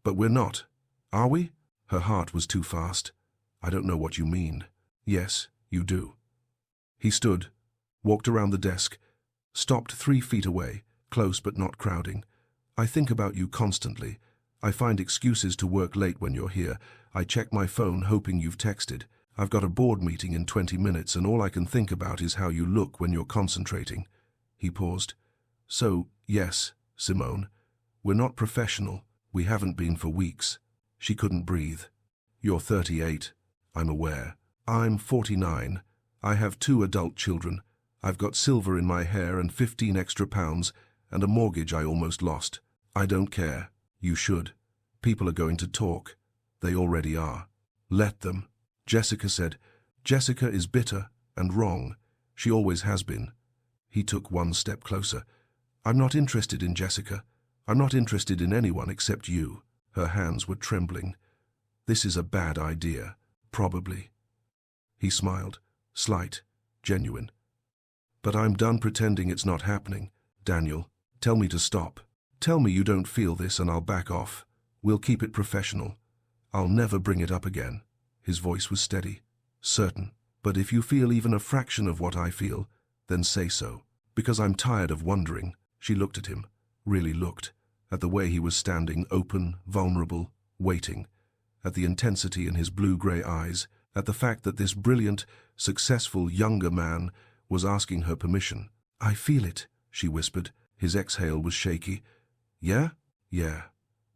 but we're not. Are we? Her heart was too fast. I don't know what you mean. Yes, you do. He stood, walked around the desk, stopped 3 feet away, close but not crowding. I think about you constantly. I find excuses to work late when you're here. I check my phone hoping you've texted. I've got a board meeting in 20 minutes and all I can think about is how you look when you're concentrating. He paused. So, yes, Simone, we're not professional. We haven't been for weeks. She couldn't breathe. You're 38. I'm aware. I'm 49. I have 2 adult children. I've got silver in my hair and 15 extra pounds and a mortgage I almost lost. I don't care. You should. People are going to talk. They already are. Let them. Jessica said. Jessica is bitter and wrong. She always has been. He took one step closer. I'm not interested in Jessica. I'm not interested in anyone except you. Her hands were trembling. This is a bad idea, probably. He smiled, slight, genuine. But I'm done pretending it's not happening. Daniel, tell me to stop. Tell me you don't feel this and I'll back off. We'll keep it professional. I'll never bring it up again. His voice was steady, certain. But if you feel even a fraction of what I feel, then say so. Because I'm tired of wondering. She looked at him, really looked, at the way he was standing, open, vulnerable, waiting, at the intensity in his blue-gray eyes, at the fact that this brilliant, successful younger man was asking her permission. I feel it, she whispered. His exhale was shaky. Yeah? Yeah.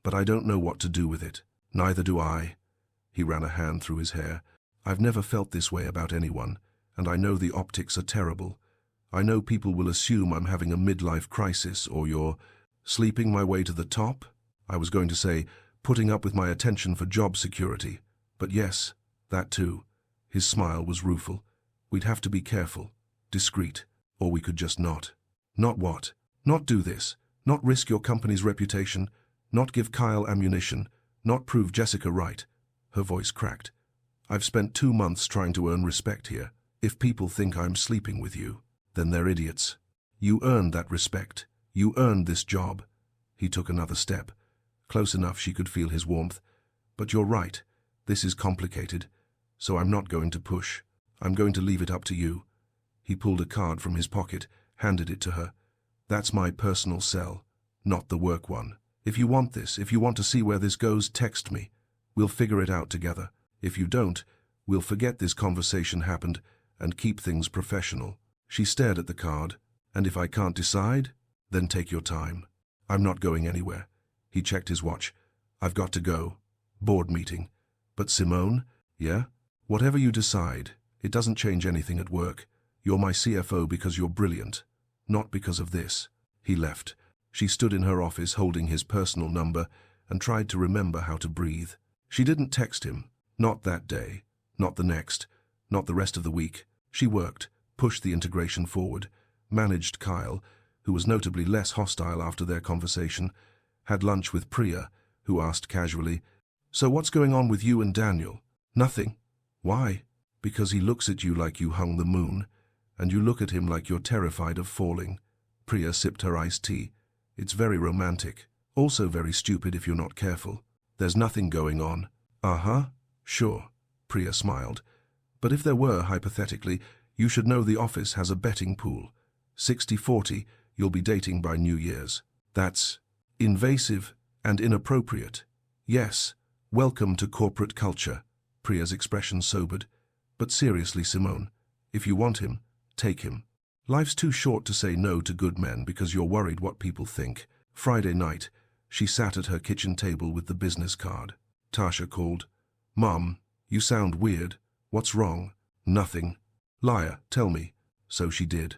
But I don't know what to do with it. Neither do I. He ran a hand through his hair. I've never felt this way about anyone, and I know the optics are terrible. I know people will assume I'm having a midlife crisis or you're sleeping my way to the top. I was going to say, putting up with my attention for job security. But yes, that too. His smile was rueful. We'd have to be careful, discreet, or we could just not. Not what? Not do this. Not risk your company's reputation. Not give Kyle ammunition. Not prove Jessica right. Her voice cracked. I've spent 2 months trying to earn respect here. If people think I'm sleeping with you, then they're idiots. You earned that respect. You earned this job. He took another step, close enough she could feel his warmth. But you're right. This is complicated. So I'm not going to push. I'm going to leave it up to you. He pulled a card from his pocket, handed it to her. That's my personal cell, not the work one. If you want this, if you want to see where this goes, text me. We'll figure it out together. If you don't, we'll forget this conversation happened and keep things professional. She stared at the card. And if I can't decide, then take your time. I'm not going anywhere. He checked his watch. I've got to go. Board meeting. But Simone? Yeah? Whatever you decide, it doesn't change anything at work. You're my CFO because you're brilliant. Not because of this. He left. She stood in her office holding his personal number and tried to remember how to breathe. She didn't text him. Not that day. Not the next. Not the rest of the week. She worked, pushed the integration forward, managed Kyle, who was notably less hostile after their conversation, had lunch with Priya, who asked casually, "So what's going on with you and Daniel?" "Nothing." "Why?" "Because he looks at you like you hung the moon, and you look at him like you're terrified of falling." Priya sipped her iced tea. "It's very romantic. Also very stupid if you're not careful. There's nothing going on." "Uh-huh. Sure." Priya smiled. "But if there were, hypothetically, you should know the office has a betting pool. 60-40, you'll be dating by New Year's. That's invasive and inappropriate." "Yes, welcome to corporate culture." Priya's expression sobered. "But seriously, Simone, if you want him, take him. Life's too short to say no to good men because you're worried what people think." Friday night, she sat at her kitchen table with the business card. Tasha called. "Mom, you sound weird. What's wrong?" "Nothing." "Liar, tell me." So she did.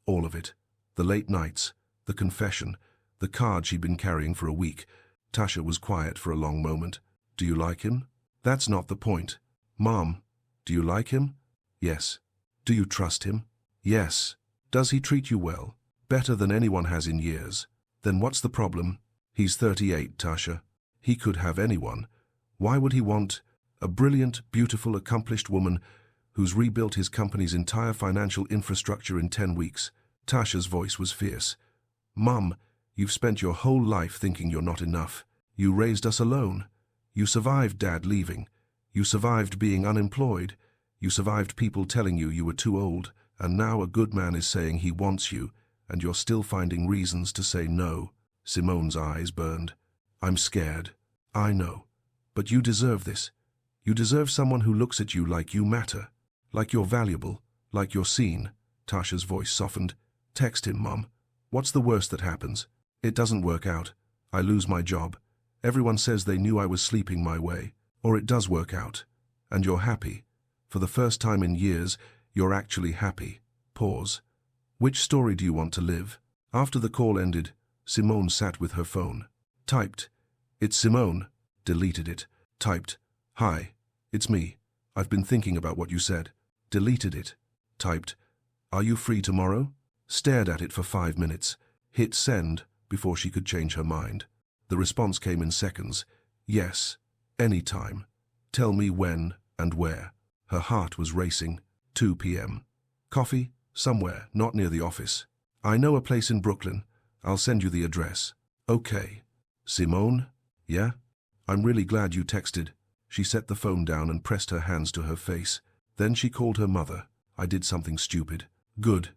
All of it. The late nights, the confession, the card she'd been carrying for a week. Tasha was quiet for a long moment. "Do you like him?" "That's not the point." "Mom, do you like him?" "Yes." "Do you trust him?" "Yes." "Does he treat you well?" "Better than anyone has in years." "Then what's the problem?" "He's 38, Tasha. He could have anyone. Why would he want a brilliant, beautiful, accomplished woman who's rebuilt his company's entire financial infrastructure in 10 weeks? Tasha's voice was fierce. "Mum, you've spent your whole life thinking you're not enough. You raised us alone. You survived Dad leaving. You survived being unemployed. You survived people telling you were too old. And now a good man is saying he wants you, and you're still finding reasons to say no." Simone's eyes burned. "I'm scared. I know. But you deserve this. You deserve someone who looks at you like you matter, like you're valuable, like you're seen." Tasha's voice softened. "Text him, Mom. What's the worst that happens? It doesn't work out. I lose my job. Everyone says they knew I was sleeping my way. Or it does work out. And you're happy. For the first time in years, you're actually happy." Pause. "Which story do you want to live?" After the call ended, Simone sat with her phone. Typed, "It's Simone." Deleted it. Typed, "Hi, it's me. I've been thinking about what you said." Deleted it. Typed, "Are you free tomorrow?" stared at it for 5 minutes, hit send before she could change her mind. The response came in seconds. Yes, anytime. Tell me when and where. Her heart was racing. 2 p.m. Coffee? Somewhere, not near the office. I know a place in Brooklyn. I'll send you the address. Okay. Simone? Yeah? I'm really glad you texted. She set the phone down and pressed her hands to her face. Then she called her mother. I did something stupid. Good.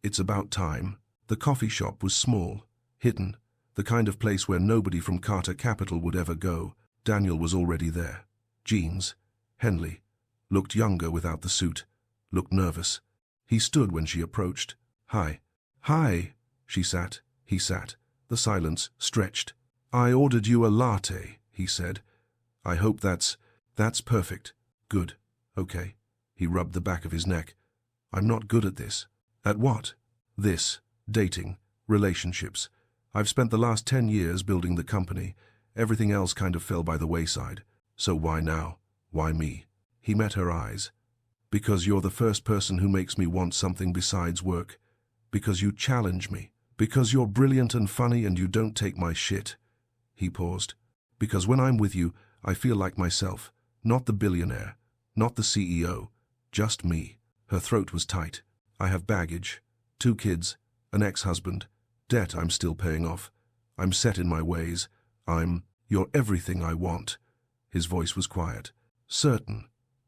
It's about time. The coffee shop was small, hidden, the kind of place where nobody from Carter Capital would ever go. Daniel was already there. Jeans. Henley. Looked younger without the suit. Looked nervous. He stood when she approached. Hi. Hi. She sat. He sat. The silence stretched. I ordered you a latte, he said. I hope that's perfect. Good. Okay. He rubbed the back of his neck. I'm not good at this. At what? This. Dating. Relationships. I've spent the last 10 years building the company. Everything else kind of fell by the wayside. So why now? Why me? He met her eyes. Because you're the first person who makes me want something besides work. Because you challenge me. Because you're brilliant and funny and you don't take my shit. He paused. Because when I'm with you, I feel like myself. Not the billionaire. Not the CEO. Just me. Her throat was tight. I have baggage. 2 kids. An ex-husband. Debt I'm still paying off. I'm set in my ways. You're everything I want. His voice was quiet. Certain.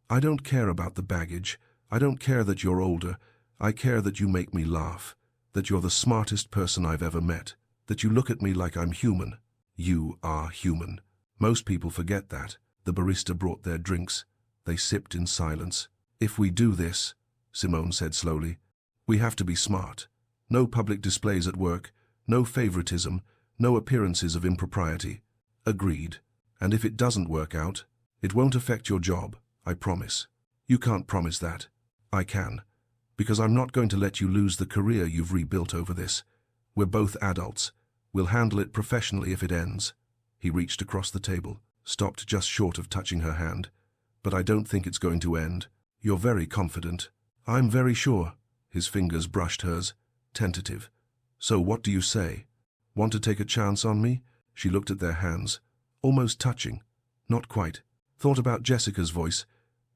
I don't care about the baggage. I don't care that you're older. I care that you make me laugh. That you're the smartest person I've ever met. That you look at me like I'm human. You are human. Most people forget that. The barista brought their drinks. They sipped in silence. If we do this, Simone said slowly, we have to be smart. No public displays at work. No favoritism. No appearances of impropriety. Agreed. And if it doesn't work out, it won't affect your job, I promise. You can't promise that. I can. Because I'm not going to let you lose the career you've rebuilt over this. We're both adults. We'll handle it professionally if it ends. He reached across the table, stopped just short of touching her hand. But I don't think it's going to end. You're very confident. I'm very sure. His fingers brushed hers, tentative. So what do you say? Want to take a chance on me? She looked at their hands, almost touching. Not quite. Thought about Jessica's voice.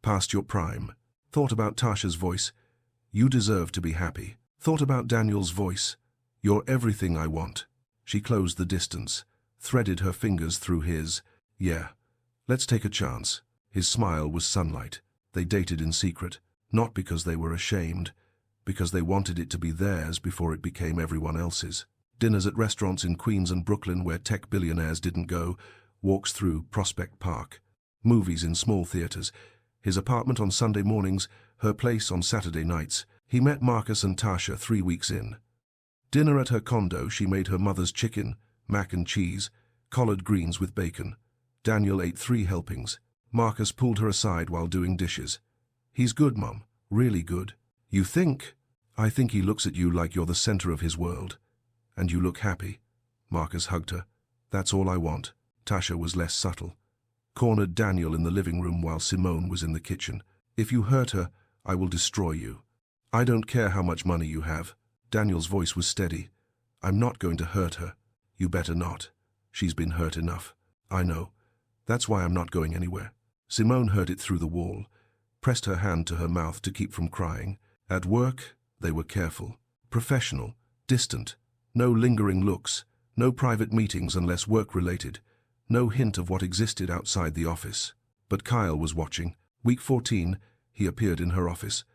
Past your prime. Thought about Tasha's voice. You deserve to be happy. Thought about Daniel's voice. You're everything I want. She closed the distance, threaded her fingers through his. Yeah. Let's take a chance. His smile was sunlight. They dated in secret, not because they were ashamed, because they wanted it to be theirs before it became everyone else's. Dinners at restaurants in Queens and Brooklyn where tech billionaires didn't go, walks through Prospect Park. Movies in small theaters. His apartment on Sunday mornings, her place on Saturday nights. He met Marcus and Tasha 3 weeks in. Dinner at her condo, she made her mother's chicken, mac and cheese, collard greens with bacon. Daniel ate 3 helpings. Marcus pulled her aside while doing dishes. He's good, Mum. Really good. You think? I think he looks at you like you're the center of his world. And you look happy. Marcus hugged her. That's all I want. Tasha was less subtle. Cornered Daniel in the living room while Simone was in the kitchen. If you hurt her, I will destroy you. I don't care how much money you have. Daniel's voice was steady. I'm not going to hurt her. You better not. She's been hurt enough. I know. That's why I'm not going anywhere. Simone heard it through the wall, pressed her hand to her mouth to keep from crying. At work, they were careful, professional, distant, no lingering looks, no private meetings unless work-related, no hint of what existed outside the office. But Kyle was watching. Week 14, he appeared in her office.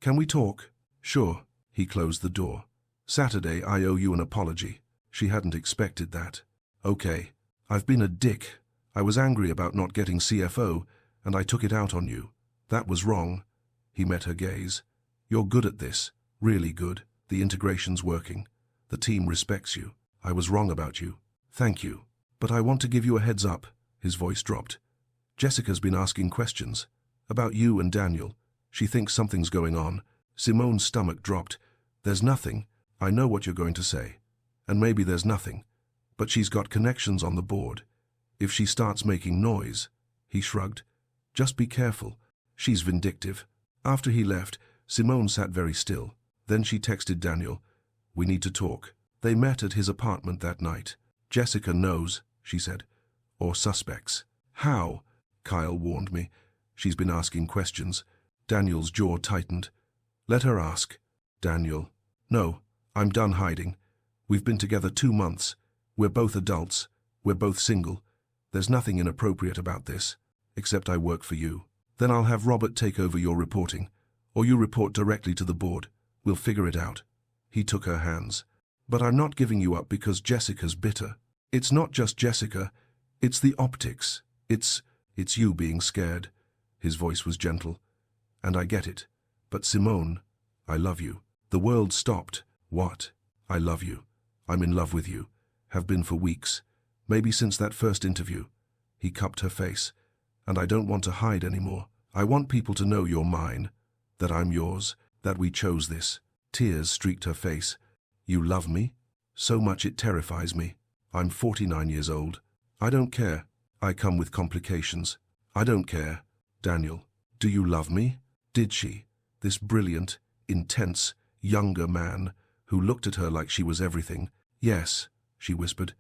Can we talk? Sure. He closed the door. Saturday, I owe you an apology. She hadn't expected that. Okay. I've been a dick. I was angry about not getting CFO, and I took it out on you. That was wrong. He met her gaze. You're good at this. Really good. The integration's working. The team respects you. I was wrong about you. Thank you. But I want to give you a heads up. His voice dropped. Jessica's been asking questions. About you and Daniel. She thinks something's going on. Simone's stomach dropped. There's nothing. I know what you're going to say. And maybe there's nothing. But she's got connections on the board. If she starts making noise, he shrugged. Just be careful. She's vindictive. After he left, Simone sat very still. Then she texted Daniel. We need to talk. They met at his apartment that night. Jessica knows, she said. Or suspects. How? Kyle warned me. She's been asking questions. Daniel's jaw tightened. Let her ask. Daniel. No, I'm done hiding. We've been together 2 months. We're both adults. We're both single. There's nothing inappropriate about this, except I work for you. Then I'll have Robert take over your reporting. Or you report directly to the board. We'll figure it out. He took her hands. But I'm not giving you up because Jessica's bitter. It's not just Jessica. It's the optics. It's you being scared. His voice was gentle. And I get it. But Simone, I love you. The world stopped. What? I love you. I'm in love with you. Have been for weeks. Maybe since that first interview. He cupped her face. And I don't want to hide anymore. I want people to know you're mine. That I'm yours. That we chose this. Tears streaked her face. You love me? So much it terrifies me. I'm 49 years old. I don't care. I come with complications. I don't care. Daniel, do you love me? Did she? This brilliant, intense, younger man who looked at her like she was everything. Yes, she whispered.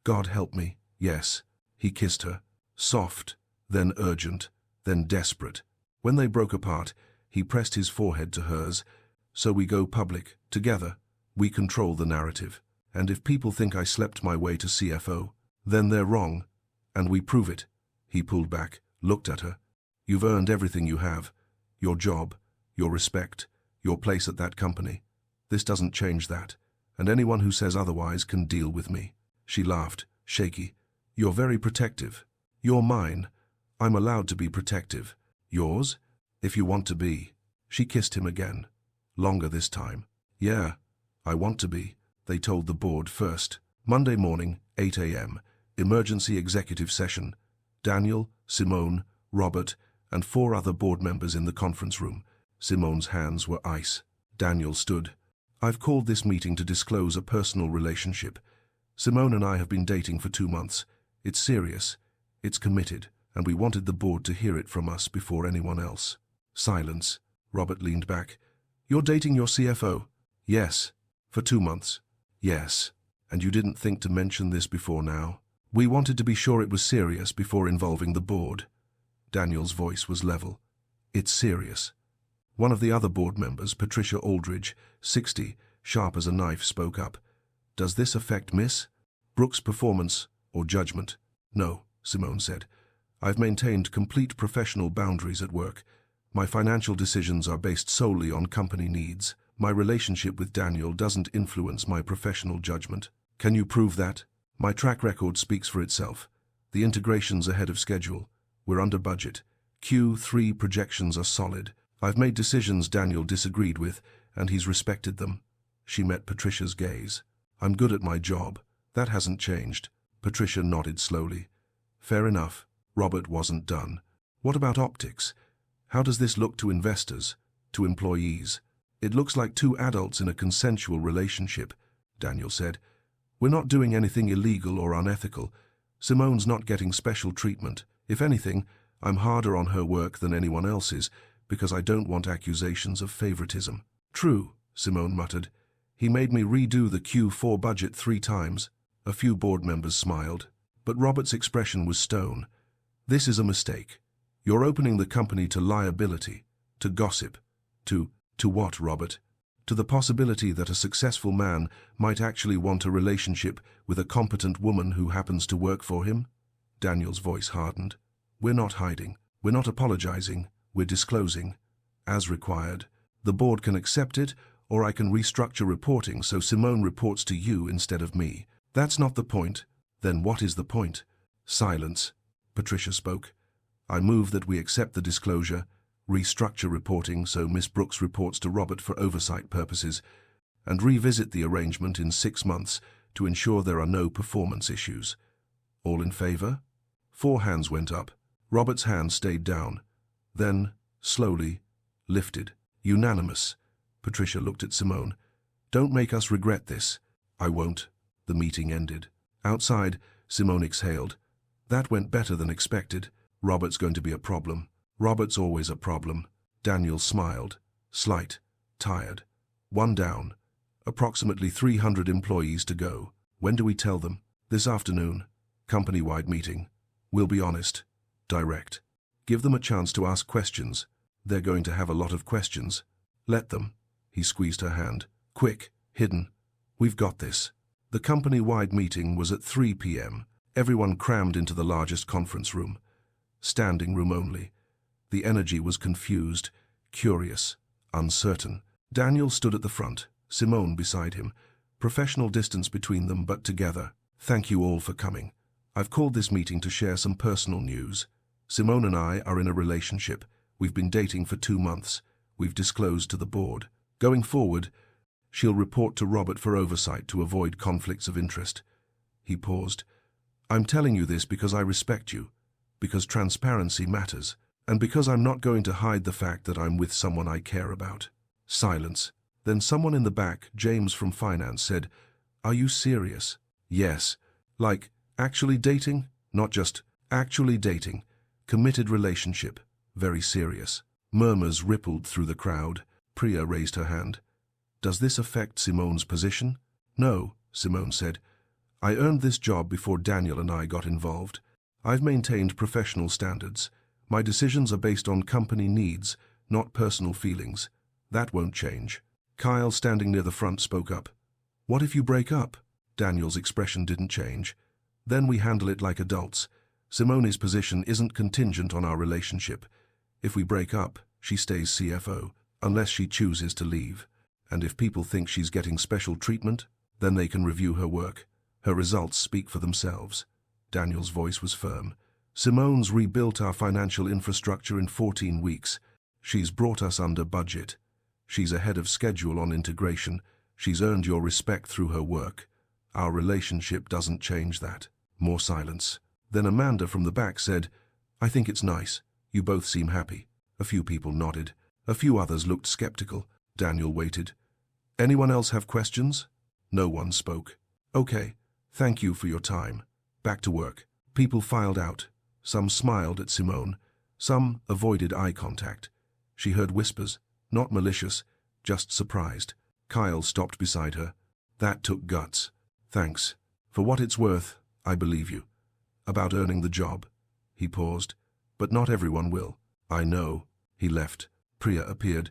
God help me. Yes. He kissed her. Soft, then urgent, then desperate. When they broke apart, he pressed his forehead to hers. So we go public, together. We control the narrative. And if people think I slept my way to CFO, then they're wrong. And we prove it. He pulled back, looked at her. You've earned everything you have. Your job, your respect, your place at that company. This doesn't change that. And anyone who says otherwise can deal with me. She laughed, shaky. You're very protective. You're mine. I'm allowed to be protective. Yours? If you want to be. She kissed him again. Longer this time. Yeah, I want to be. They told the board first. Monday morning, 8 a.m., emergency executive session. Daniel, Simone, Robert, and 4 other board members in the conference room. Simone's hands were ice. Daniel stood. I've called this meeting to disclose a personal relationship. Simone and I have been dating for 2 months. It's serious. It's committed, and we wanted the board to hear it from us before anyone else. Silence. Robert leaned back. You're dating your CFO? Yes. For 2 months? Yes. And you didn't think to mention this before now? We wanted to be sure it was serious before involving the board. Daniel's voice was level. It's serious. One of the other board members, Patricia Aldridge, 60, sharp as a knife, spoke up. Does this affect Miss Brooks' performance or judgment? No, Simone said. I've maintained complete professional boundaries at work. My financial decisions are based solely on company needs. My relationship with Daniel doesn't influence my professional judgment. Can you prove that? My track record speaks for itself. The integration's ahead of schedule. We're under budget. Q3 projections are solid. I've made decisions Daniel disagreed with, and he's respected them. She met Patricia's gaze. I'm good at my job. That hasn't changed. Patricia nodded slowly. Fair enough. Robert wasn't done. What about optics? How does this look to investors, to employees? It looks like 2 adults in a consensual relationship, Daniel said. We're not doing anything illegal or unethical. Simone's not getting special treatment. If anything, I'm harder on her work than anyone else's, because I don't want accusations of favoritism. True, Simone muttered. He made me redo the Q4 budget 3 times. A few board members smiled, but Robert's expression was stone. This is a mistake. You're opening the company to liability, to gossip, to what, Robert? To the possibility that a successful man might actually want a relationship with a competent woman who happens to work for him? Daniel's voice hardened. We're not hiding. We're not apologizing. We're disclosing. As required. The board can accept it, or I can restructure reporting so Simone reports to you instead of me. That's not the point. Then what is the point? Silence. Patricia spoke. I move that we accept the disclosure, restructure reporting so Miss Brooks reports to Robert for oversight purposes, and revisit the arrangement in 6 months to ensure there are no performance issues. All in favor? 4 hands went up. Robert's hand stayed down. Then, slowly, lifted. Unanimous. Patricia looked at Simone. Don't make us regret this. I won't. The meeting ended. Outside, Simone exhaled. That went better than expected. Robert's going to be a problem. Robert's always a problem. Daniel smiled. Slight. Tired. 1 down. Approximately 300 employees to go. When do we tell them? This afternoon. Company-wide meeting. We'll be honest. Direct. Give them a chance to ask questions. They're going to have a lot of questions. Let them. He squeezed her hand. Quick, hidden. We've got this. The company-wide meeting was at 3 p.m. Everyone crammed into the largest conference room. Standing room only. The energy was confused, curious, uncertain. Daniel stood at the front, Simone beside him. Professional distance between them, but together. Thank you all for coming. I've called this meeting to share some personal news. Simone and I are in a relationship. We've been dating for 2 months. We've disclosed to the board. Going forward, she'll report to Robert for oversight to avoid conflicts of interest. He paused. I'm telling you this because I respect you, because transparency matters, and because I'm not going to hide the fact that I'm with someone I care about. Silence. Then someone in the back, James from finance, said, Are you serious? Yes. Like, actually dating? Not just actually dating. Committed relationship. Very serious. Murmurs rippled through the crowd. Priya raised her hand. Does this affect Simone's position? No, Simone said. I earned this job before Daniel and I got involved. I've maintained professional standards. My decisions are based on company needs, not personal feelings. That won't change. Kyle, standing near the front, spoke up. What if you break up? Daniel's expression didn't change. Then we handle it like adults. Simone's position isn't contingent on our relationship. If we break up, she stays CFO, unless she chooses to leave. And if people think she's getting special treatment, then they can review her work. Her results speak for themselves. Daniel's voice was firm. Simone's rebuilt our financial infrastructure in 14 weeks. She's brought us under budget. She's ahead of schedule on integration. She's earned your respect through her work. Our relationship doesn't change that. More silence. Then Amanda from the back said, I think it's nice. You both seem happy. A few people nodded. A few others looked skeptical. Daniel waited. Anyone else have questions? No one spoke. Okay. Thank you for your time. Back to work. People filed out. Some smiled at Simone. Some avoided eye contact. She heard whispers, not malicious, just surprised. Kyle stopped beside her. That took guts. Thanks. For what it's worth, I believe you. About earning the job. He paused. But not everyone will. I know. He left. Priya appeared.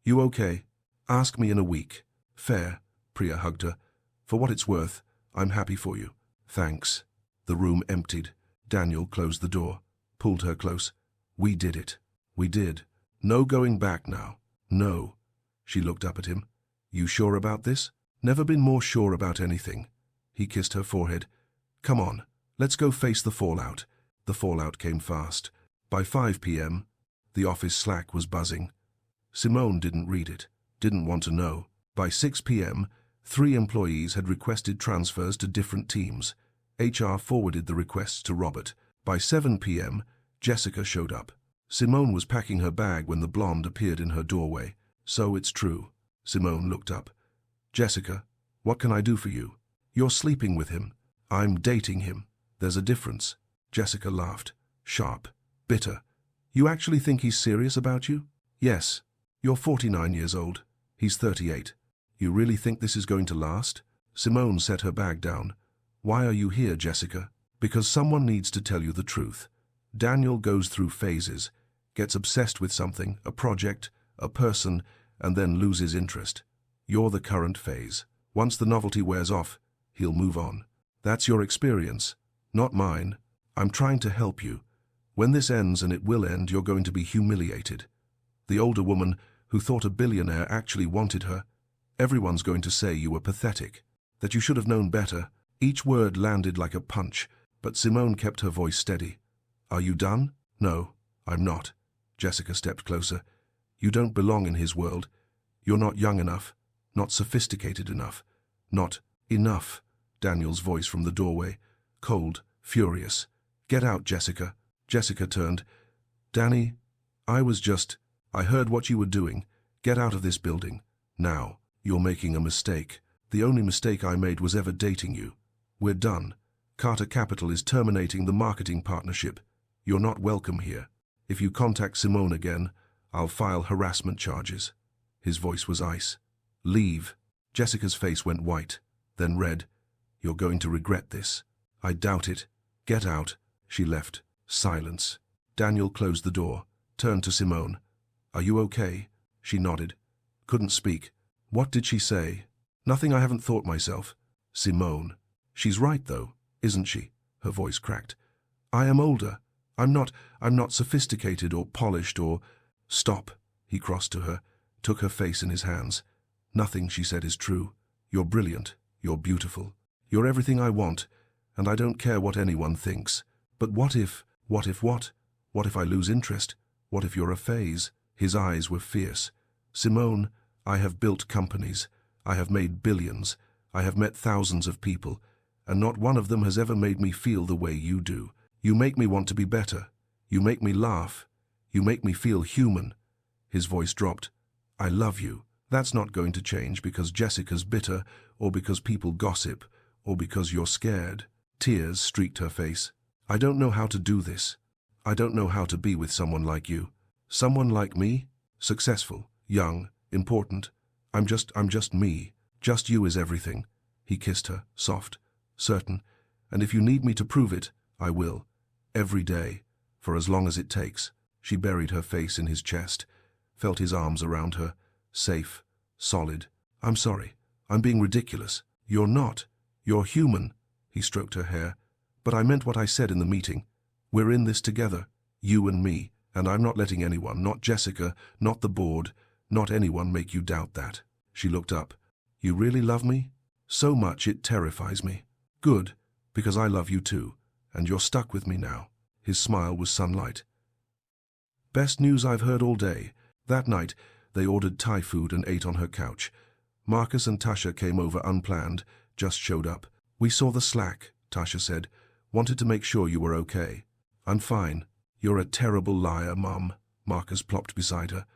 You okay? Ask me in a week. Fair. Priya hugged her. For what it's worth, I'm happy for you. Thanks. The room emptied. Daniel closed the door, pulled her close. We did it. We did. No going back now. No. She looked up at him. You sure about this? Never been more sure about anything. He kissed her forehead. Come on, let's go face the fallout. The fallout came fast. By 5 p.m., the office Slack was buzzing. Simone didn't read it, didn't want to know. By 6 p.m., 3 employees had requested transfers to different teams. HR forwarded the requests to Robert. By 7 p.m., Jessica showed up. Simone was packing her bag when the blonde appeared in her doorway. So it's true. Simone looked up. Jessica, what can I do for you? You're sleeping with him. I'm dating him. There's a difference. Jessica laughed. Sharp. Bitter. You actually think he's serious about you? Yes. You're 49 years old. He's 38. You really think this is going to last? Simone set her bag down. Why are you here, Jessica? Because someone needs to tell you the truth. Daniel goes through phases, gets obsessed with something, a project, a person, and then loses interest. You're the current phase. Once the novelty wears off, he'll move on. That's your experience, not mine. I'm trying to help you. When this ends, and it will end, you're going to be humiliated. The older woman, who thought a billionaire actually wanted her, everyone's going to say you were pathetic, that you should have known better. Each word landed like a punch, but Simone kept her voice steady. Are you done? No, I'm not. Jessica stepped closer. You don't belong in his world. You're not young enough, not sophisticated enough, not enough. Daniel's voice from the doorway, cold, furious. Get out, Jessica. Jessica turned. Danny, I heard what you were doing. Get out of this building. Now, you're making a mistake. The only mistake I made was ever dating you. We're done. Carter Capital is terminating the marketing partnership. You're not welcome here. If you contact Simone again, I'll file harassment charges. His voice was ice. Leave. Jessica's face went white, then red. You're going to regret this. I doubt it. Get out. She left. Silence. Daniel closed the door, turned to Simone. Are you okay? She nodded. Couldn't speak. What did she say? Nothing, I haven't thought myself. Simone. She's right though, isn't she? Her voice cracked. I am older. I'm not sophisticated or polished or… Stop. He crossed to her, took her face in his hands. Nothing she said is true. You're brilliant. You're beautiful. You're everything I want, and I don't care what anyone thinks. But what if what? What if I lose interest? What if you're a phase? His eyes were fierce. Simone, I have built companies. I have made billions. I have met thousands of people, and not one of them has ever made me feel the way you do. You make me want to be better. You make me laugh. You make me feel human. His voice dropped. I love you. That's not going to change because Jessica's bitter, or because people gossip, or because you're scared. Tears streaked her face. I don't know how to do this. I don't know how to be with someone like you. Someone like me? Successful, young, important. I'm just me. Just you is everything. He kissed her, soft, certain. And if you need me to prove it, I will. Every day. For as long as it takes. She buried her face in his chest, felt his arms around her. Safe, solid. I'm sorry. I'm being ridiculous. You're not. You're human. He stroked her hair. But I meant what I said in the meeting. We're in this together. You and me. And I'm not letting anyone, not Jessica, not the board, not anyone make you doubt that. She looked up. You really love me? So much it terrifies me. Good, because I love you too, and you're stuck with me now. His smile was sunlight. Best news I've heard all day. That night, they ordered Thai food and ate on her couch. Marcus and Tasha came over unplanned, just showed up. We saw the slack, Tasha said. Wanted to make sure you were okay. I'm fine. You're a terrible liar, Mum. Marcus plopped beside her.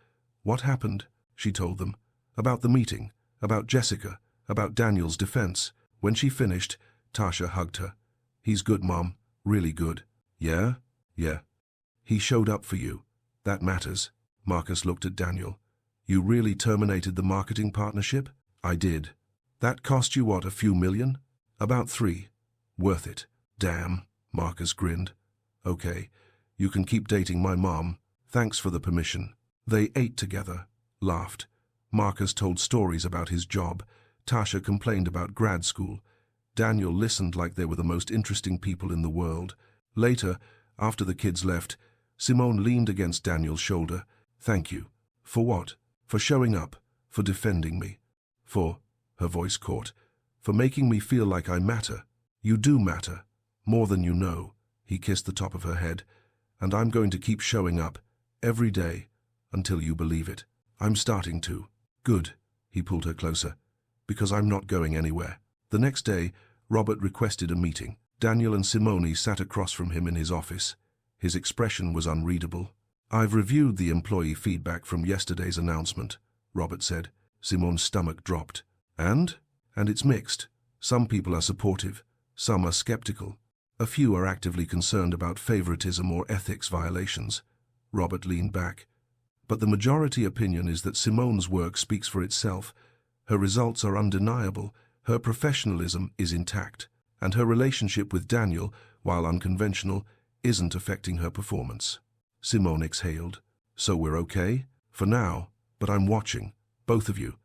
What happened? She told them. About the meeting, about Jessica, about Daniel's defense. When she finished, Tasha hugged her. He's good, Mom. Really good. Yeah? Yeah. He showed up for you. That matters. Marcus looked at Daniel. You really terminated the marketing partnership? I did. That cost you what, a few million? About 3. Worth it. Damn. Marcus grinned. Okay. You can keep dating my mom. Thanks for the permission. They ate together, laughed. Marcus told stories about his job. Tasha complained about grad school. Daniel listened like they were the most interesting people in the world. Later, after the kids left, Simone leaned against Daniel's shoulder. Thank you. For what? For showing up. For defending me. For, her voice caught, for making me feel like I matter. You do matter. More than you know. He kissed the top of her head. And I'm going to keep showing up, every day, until you believe it. I'm starting to. Good. He pulled her closer. Because I'm not going anywhere. The next day, Robert requested a meeting. Daniel and Simone sat across from him in his office. His expression was unreadable. I've reviewed the employee feedback from yesterday's announcement, Robert said. Simone's stomach dropped. And it's mixed. Some people are supportive. Some are skeptical. A few are actively concerned about favoritism or ethics violations. Robert leaned back. But the majority opinion is that Simone's work speaks for itself. Her results are undeniable, her professionalism is intact, and her relationship with Daniel, while unconventional, isn't affecting her performance. Simone exhaled. So we're okay? For now, but I'm watching, both of you.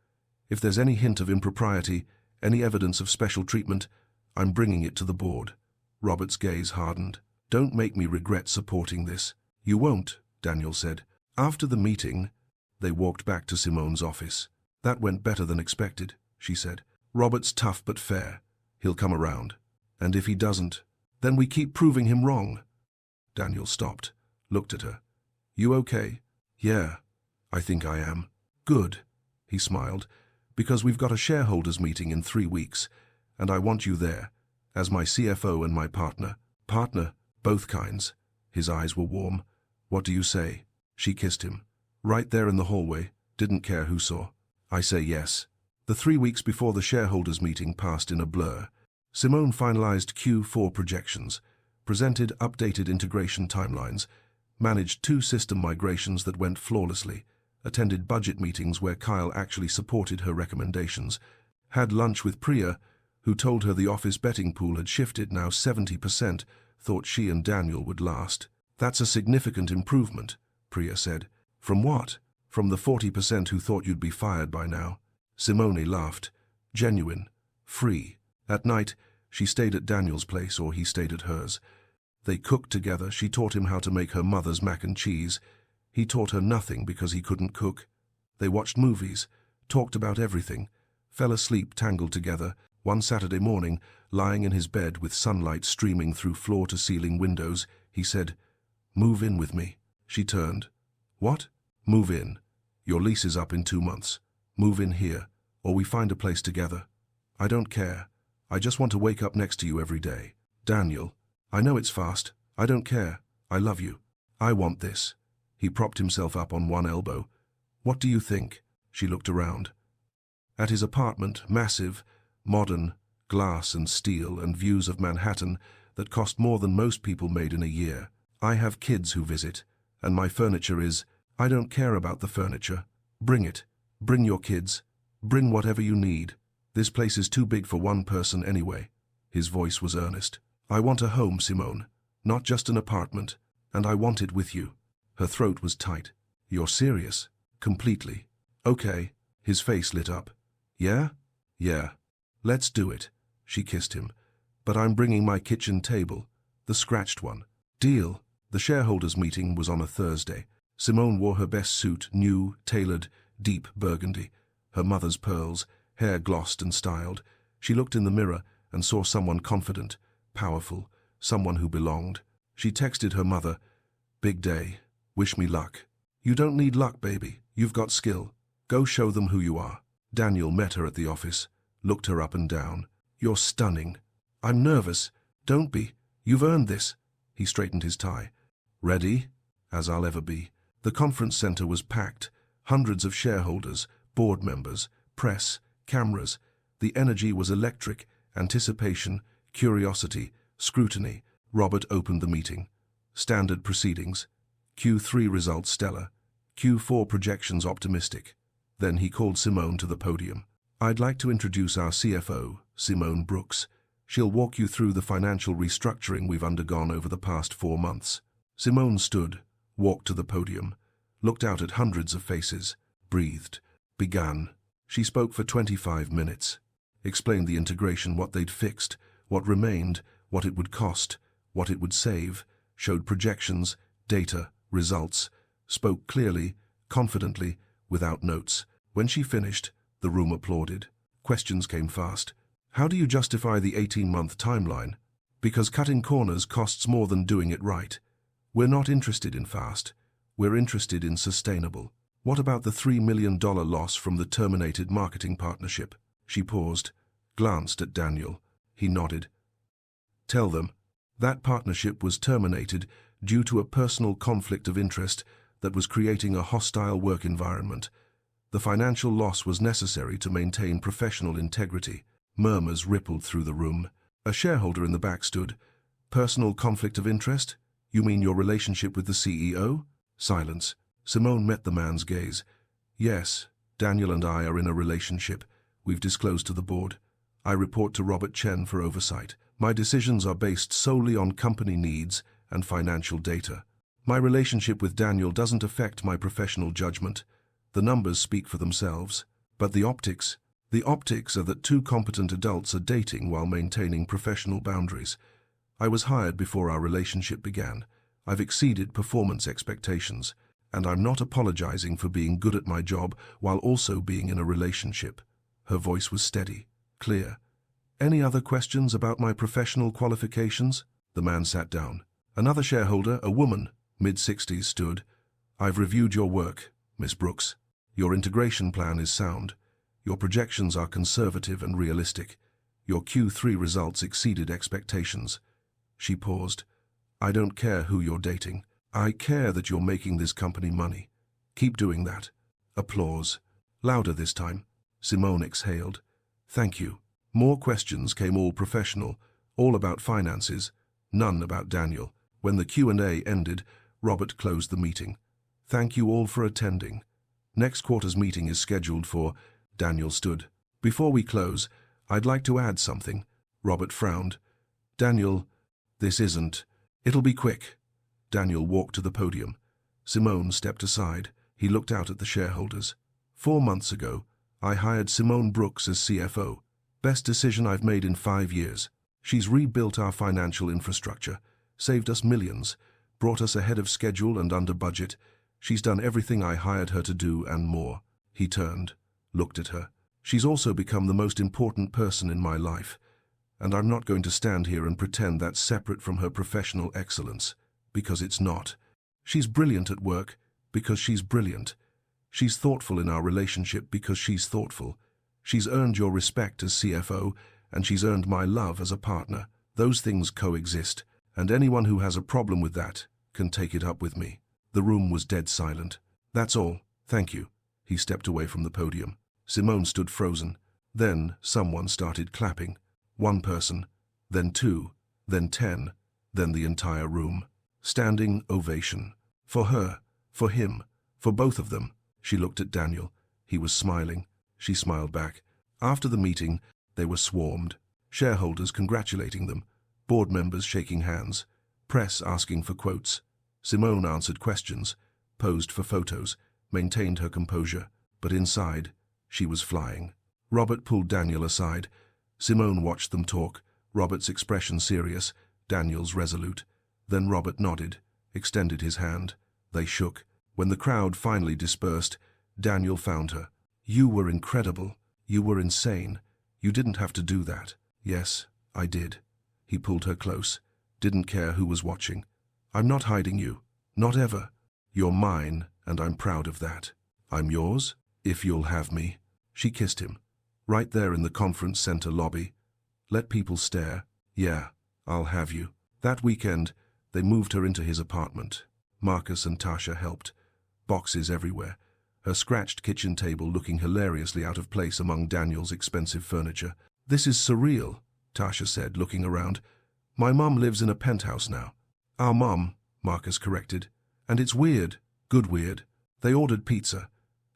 If there's any hint of impropriety, any evidence of special treatment, I'm bringing it to the board. Robert's gaze hardened. Don't make me regret supporting this. You won't, Daniel said. After the meeting, they walked back to Simone's office. That went better than expected, she said. Robert's tough but fair. He'll come around. And if he doesn't, then we keep proving him wrong. Daniel stopped, looked at her. You okay? Yeah, I think I am. Good, he smiled, because we've got a shareholders meeting in 3 weeks, and I want you there. As my CFO and my partner. Partner, both kinds. His eyes were warm. What do you say? She kissed him. Right there in the hallway. Didn't care who saw. I say yes. The 3 weeks before the shareholders meeting passed in a blur. Simone finalized Q4 projections, presented updated integration timelines, managed 2 system migrations that went flawlessly, attended budget meetings where Kyle actually supported her recommendations, Had lunch with Priya, who told her the office betting pool had shifted now 70%, thought she and Daniel would last. That's a significant improvement, Priya said. From what? From the 40% who thought you'd be fired by now. Simone laughed. Genuine. Free. At night, she stayed at Daniel's place or he stayed at hers. They cooked together. She taught him how to make her mother's mac and cheese. He taught her nothing because he couldn't cook. They watched movies, talked about everything, fell asleep tangled together. One Saturday morning, lying in his bed with sunlight streaming through floor-to-ceiling windows, he said, "Move in with me." She turned. "What?" "Move in. Your lease is up in 2 months. Move in here, or we find a place together. I don't care. I just want to wake up next to you every day." "Daniel, I know it's fast. I don't care. I love you. I want this." He propped himself up on one elbow. "What do you think?" She looked around. At his apartment, massive, modern, glass and steel and views of Manhattan that cost more than most people made in a year. "I have kids who visit, and my furniture is—" "I don't care about the furniture. Bring it. Bring your kids. Bring whatever you need. This place is too big for one person anyway." His voice was earnest. "I want a home, Simone, not just an apartment, and I want it with you." Her throat was tight. "You're serious?" "Completely." "Okay." His face lit up. "Yeah? Yeah. Let's do it." She kissed him. "But I'm bringing my kitchen table, the scratched one." "Deal." The shareholders' meeting was on a Thursday. Simone wore her best suit, new, tailored, deep burgundy, her mother's pearls, hair glossed and styled. She looked in the mirror and saw someone confident, powerful, someone who belonged. She texted her mother, "Big day. Wish me luck." "You don't need luck, baby. You've got skill. Go show them who you are." Daniel met her at the office, looked her up and down. "You're stunning." "I'm nervous." "Don't be. You've earned this." He straightened his tie. "Ready?" "As I'll ever be." The conference center was packed. Hundreds of shareholders, board members, press, cameras. The energy was electric. Anticipation, curiosity, scrutiny. Robert opened the meeting. Standard proceedings. Q3 results stellar. Q4 projections optimistic. Then he called Simone to the podium. "I'd like to introduce our CFO, Simone Brooks. She'll walk you through the financial restructuring we've undergone over the past 4 months." Simone stood, walked to the podium, looked out at hundreds of faces, breathed, began. She spoke for 25 minutes, explained the integration, what they'd fixed, what remained, what it would cost, what it would save, showed projections, data, results, spoke clearly, confidently, without notes. When she finished, the room applauded. Questions came fast. "How do you justify the 18-month timeline?" "Because cutting corners costs more than doing it right. We're not interested in fast. We're interested in sustainable." "What about the $3 million loss from the terminated marketing partnership?" She paused, glanced at Daniel. He nodded. "Tell them. That partnership was terminated due to a personal conflict of interest that was creating a hostile work environment. The financial loss was necessary to maintain professional integrity." Murmurs rippled through the room. A shareholder in the back stood. "Personal conflict of interest? You mean your relationship with the CEO?" Silence. Simone met the man's gaze. "Yes, Daniel and I are in a relationship. We've disclosed to the board. I report to Robert Chen for oversight. My decisions are based solely on company needs and financial data. My relationship with Daniel doesn't affect my professional judgment. The numbers speak for themselves. But the optics are that 2 competent adults are dating while maintaining professional boundaries. I was hired before our relationship began. I've exceeded performance expectations, and I'm not apologizing for being good at my job while also being in a relationship." Her voice was steady, clear. "Any other questions about my professional qualifications?" The man sat down. Another shareholder, a woman, mid-60s, stood. "I've reviewed your work, Miss Brooks. Your integration plan is sound. Your projections are conservative and realistic. Your Q3 results exceeded expectations." She paused. "I don't care who you're dating. I care that you're making this company money. Keep doing that." Applause. Louder this time. Simone exhaled. "Thank you." More questions came, all professional, all about finances, none about Daniel. When the Q&A ended, Robert closed the meeting. "Thank you all for attending. Next quarter's meeting is scheduled for—" Daniel stood. Before we close, I'd like to add something. Robert frowned. Daniel, this isn't. It'll be quick. Daniel walked to the podium. Simone stepped aside. He looked out at the shareholders. 4 months ago, I hired Simone Brooks as CFO. Best decision I've made in 5 years. She's rebuilt our financial infrastructure, saved us millions, brought us ahead of schedule and under budget. She's done everything I hired her to do and more. He turned, looked at her. She's also become the most important person in my life, and I'm not going to stand here and pretend that's separate from her professional excellence, because it's not. She's brilliant at work, because she's brilliant. She's thoughtful in our relationship because she's thoughtful. She's earned your respect as CFO, and she's earned my love as a partner. Those things coexist, and anyone who has a problem with that can take it up with me. The room was dead silent. That's all, thank you. He stepped away from the podium. Simone stood frozen. Then someone started clapping. 1 person, then 2, then 10, then the entire room. Standing ovation. For her, for him, for both of them. She looked at Daniel. He was smiling. She smiled back. After the meeting, they were swarmed. Shareholders congratulating them. Board members shaking hands. Press asking for quotes. Simone answered questions, posed for photos, maintained her composure. But inside, she was flying. Robert pulled Daniel aside. Simone watched them talk, Robert's expression serious, Daniel's resolute. Then Robert nodded, extended his hand. They shook. When the crowd finally dispersed, Daniel found her. You were incredible. You were insane. You didn't have to do that. Yes, I did. He pulled her close. Didn't care who was watching. I'm not hiding you. Not ever. You're mine, and I'm proud of that. I'm yours, if you'll have me. She kissed him. Right there in the conference center lobby. Let people stare. Yeah, I'll have you. That weekend, they moved her into his apartment. Marcus and Tasha helped. Boxes everywhere. Her scratched kitchen table looking hilariously out of place among Daniel's expensive furniture. This is surreal, Tasha said, looking around. My mom lives in a penthouse now. Our mom, Marcus corrected. And it's weird. Good weird. They ordered pizza.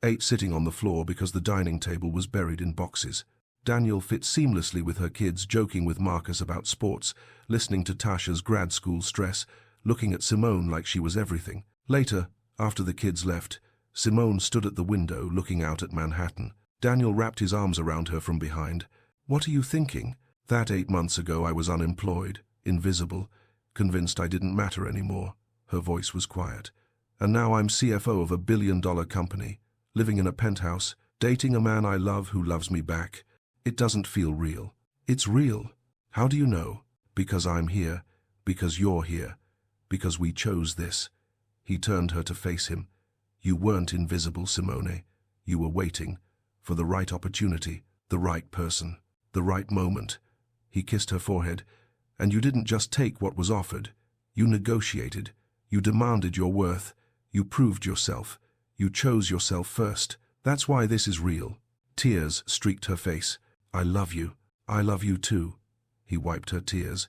Ate sitting on the floor because the dining table was buried in boxes. Daniel fit seamlessly with her kids, joking with Marcus about sports, listening to Tasha's grad school stress, looking at Simone like she was everything. Later, after the kids left, Simone stood at the window looking out at Manhattan. Daniel wrapped his arms around her from behind. What are you thinking? That 8 months ago I was unemployed, invisible, convinced I didn't matter anymore. Her voice was quiet. And now I'm CFO of a billion-dollar company, living in a penthouse, dating a man I love who loves me back. It doesn't feel real. It's real. How do you know? Because I'm here, because you're here, because we chose this. He turned her to face him. You weren't invisible, Simone. You were waiting for the right opportunity, the right person, the right moment. He kissed her forehead. And you didn't just take what was offered. You negotiated. You demanded your worth. You proved yourself. You chose yourself first. That's why this is real. Tears streaked her face. I love you. I love you too. He wiped her tears.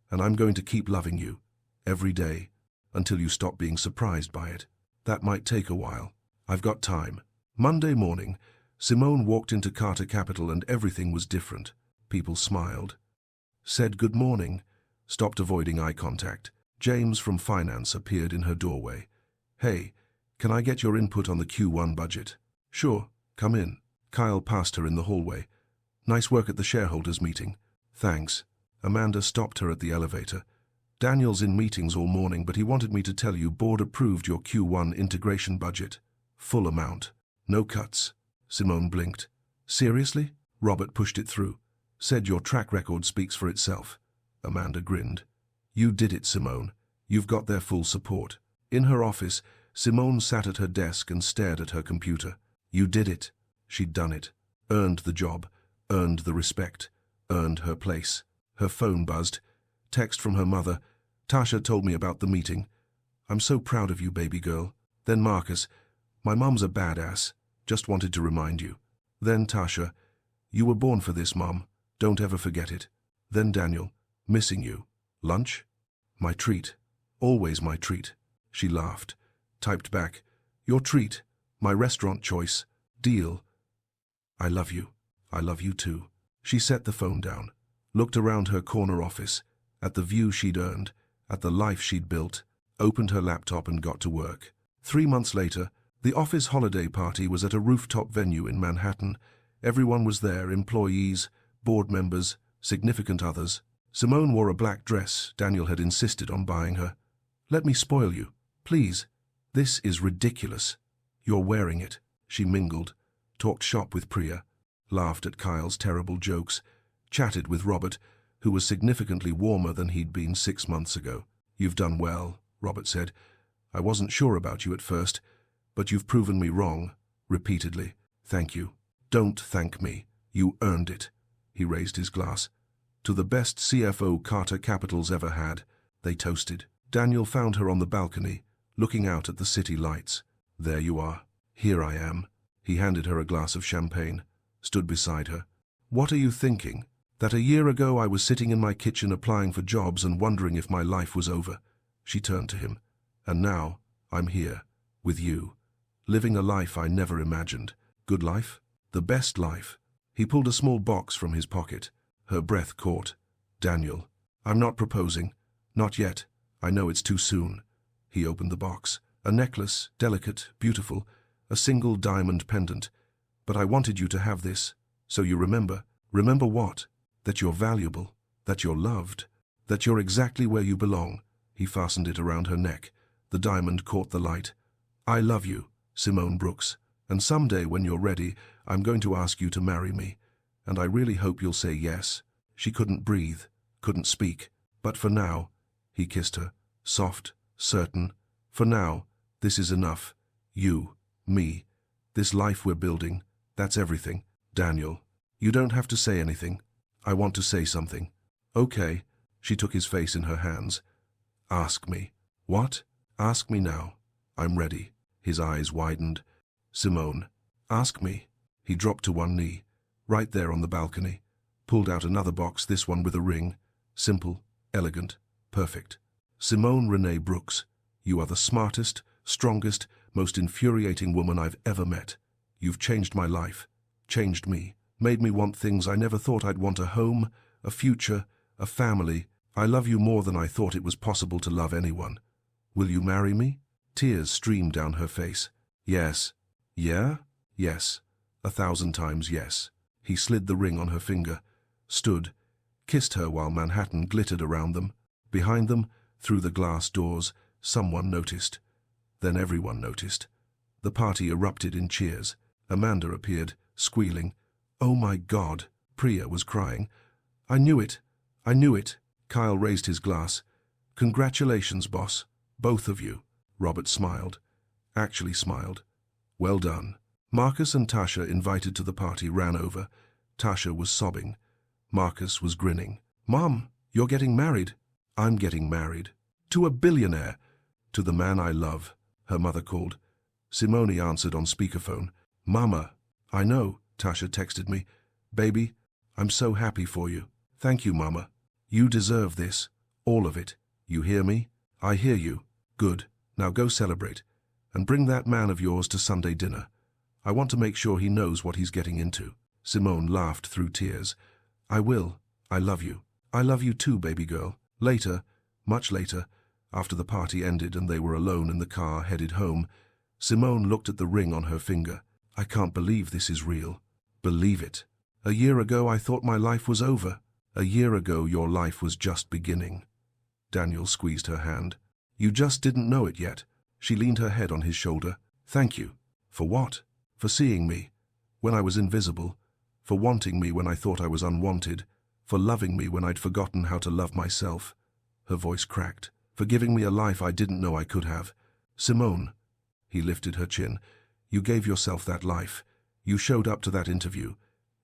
And I'm going to keep loving you. Every day. Until you stop being surprised by it. That might take a while. I've got time. Monday morning, Simone walked into Carter Capital and everything was different. People smiled. Said good morning. Stopped avoiding eye contact. James from finance appeared in her doorway. Hey, can I get your input on the Q1 budget? Sure, come in. Kyle passed her in the hallway. Nice work at the shareholders meeting. Thanks. Amanda stopped her at the elevator. Daniel's in meetings all morning, but he wanted me to tell you board approved your Q1 integration budget. Full amount. No cuts. Simone blinked. Seriously? Robert pushed it through. Said your track record speaks for itself. Amanda grinned. You did it, Simone. You've got their full support. In her office, Simone sat at her desk and stared at her computer. You did it. She'd done it. Earned the job. Earned the respect. Earned her place. Her phone buzzed. Text from her mother. Tasha told me about the meeting. I'm so proud of you, baby girl. Then Marcus. My mom's a badass. Just wanted to remind you. Then Tasha. You were born for this, Mom. Don't ever forget it. Then Daniel. Missing you. Lunch? My treat. Always my treat. She laughed. Typed back. Your treat. My restaurant choice. Deal. I love you. I love you too. She set the phone down, looked around her corner office, at the view she'd earned, at the life she'd built, opened her laptop and got to work. 3 months later, the office holiday party was at a rooftop venue in Manhattan. Everyone was there, employees, board members, significant others. Simone wore a black dress Daniel had insisted on buying her. Let me spoil you, please. This is ridiculous. You're wearing it. She mingled, talked shop with Priya, laughed at Kyle's terrible jokes, chatted with Robert, who was significantly warmer than he'd been 6 months ago. You've done well, Robert said. I wasn't sure about you at first, but you've proven me wrong, repeatedly. Thank you. Don't thank me. You earned it. He raised his glass. To the best CFO Carter Capital's ever had. They toasted. Daniel found her on the balcony, looking out at the city lights. There you are. Here I am. He handed her a glass of champagne, stood beside her. What are you thinking? That a year ago I was sitting in my kitchen applying for jobs and wondering if my life was over. She turned to him. And now, I'm here, with you, living a life I never imagined. Good life? The best life. He pulled a small box from his pocket. Her breath caught. Daniel, I'm not proposing. Not yet. I know it's too soon. He opened the box. A necklace, delicate, beautiful, a single diamond pendant. But I wanted you to have this, so you remember. Remember what? That you're valuable, that you're loved, that you're exactly where you belong. He fastened it around her neck. The diamond caught the light. I love you, Simone Brooks, and someday when you're ready, I'm going to ask you to marry me, and I really hope you'll say yes. She couldn't breathe, couldn't speak, but for now, he kissed her, soft, certain. For now, this is enough. You, me, this life we're building, that's everything. Daniel, you don't have to say anything. I want to say something. Okay. She took his face in her hands. Ask me. What? Ask me now. I'm ready. His eyes widened. Simone, ask me. He dropped to one knee, right there on the balcony, pulled out another box, this one with a ring. Simple, elegant, perfect. Simone Renee Brooks, you are the smartest, strongest, most infuriating woman I've ever met. You've changed my life, changed me, made me want things I never thought I'd want: a home, a future, a family. I love you more than I thought it was possible to love anyone. Will you marry me? Tears streamed down her face. Yes. Yeah? Yes. 1,000 times yes. He slid the ring on her finger, stood, kissed her while Manhattan glittered around them. Behind them, through the glass doors, someone noticed. Then everyone noticed. The party erupted in cheers. Amanda appeared, squealing. Oh my God! Priya was crying. I knew it. I knew it. Kyle raised his glass. Congratulations, boss. Both of you. Robert smiled. Actually smiled. Well done. Marcus and Tasha, invited to the party, ran over. Tasha was sobbing. Marcus was grinning. Mom, you're getting married. I'm getting married. To a billionaire. To the man I love, her mother called. Simone answered on speakerphone. Mama. I know, Tasha texted me. Baby, I'm so happy for you. Thank you, Mama. You deserve this. All of it. You hear me? I hear you. Good. Now go celebrate. And bring that man of yours to Sunday dinner. I want to make sure he knows what he's getting into. Simone laughed through tears. I will. I love you. I love you too, baby girl. Later, much later, after the party ended and they were alone in the car headed home, Simone looked at the ring on her finger. I can't believe this is real. Believe it. A year ago I thought my life was over. A year ago your life was just beginning. Daniel squeezed her hand. You just didn't know it yet. She leaned her head on his shoulder. Thank you. For what? For seeing me when I was invisible, for wanting me when I thought I was unwanted, for loving me when I'd forgotten how to love myself. Her voice cracked. For giving me a life I didn't know I could have. Simone. He lifted her chin. You gave yourself that life. You showed up to that interview.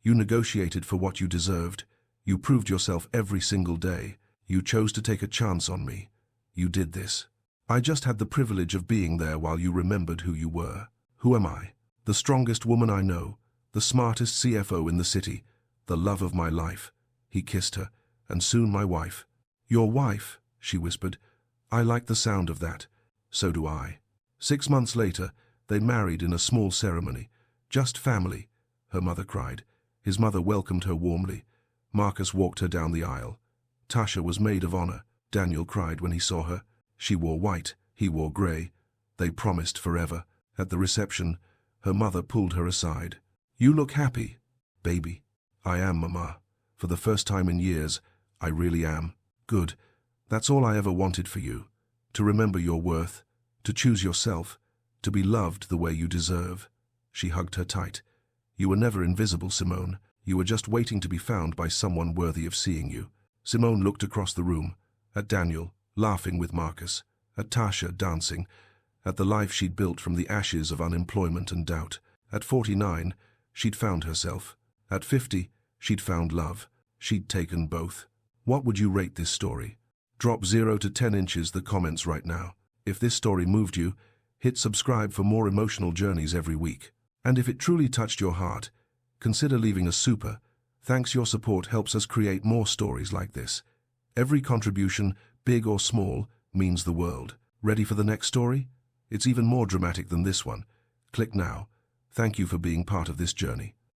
You negotiated for what you deserved. You proved yourself every single day. You chose to take a chance on me. You did this. I just had the privilege of being there while you remembered who you were. Who am I? The strongest woman I know, the smartest CFO in the city, the love of my life. He kissed her, and soon my wife. Your wife, she whispered. I like the sound of that. So do I. 6 months later, they married in a small ceremony. Just family, her mother cried. His mother welcomed her warmly. Marcus walked her down the aisle. Tasha was maid of honor. Daniel cried when he saw her. She wore white, he wore grey. They promised forever. At the reception, her mother pulled her aside. "You look happy, baby." "I am, Mama. For the first time in years, I really am." "Good. That's all I ever wanted for you. To remember your worth, to choose yourself, to be loved the way you deserve." She hugged her tight. "You were never invisible, Simone. You were just waiting to be found by someone worthy of seeing you." Simone looked across the room, at Daniel, laughing with Marcus, at Tasha, dancing, at the life she'd built from the ashes of unemployment and doubt. At 49, she'd found herself. At 50, she'd found love. She'd taken both. What would you rate this story? Drop 0 to 10 inches the comments right now. If this story moved you, hit subscribe for more emotional journeys every week. And if it truly touched your heart, consider leaving a super. Thanks, your support helps us create more stories like this. Every contribution, big or small, means the world. Ready for the next story? It's even more dramatic than this one. Click now. Thank you for being part of this journey.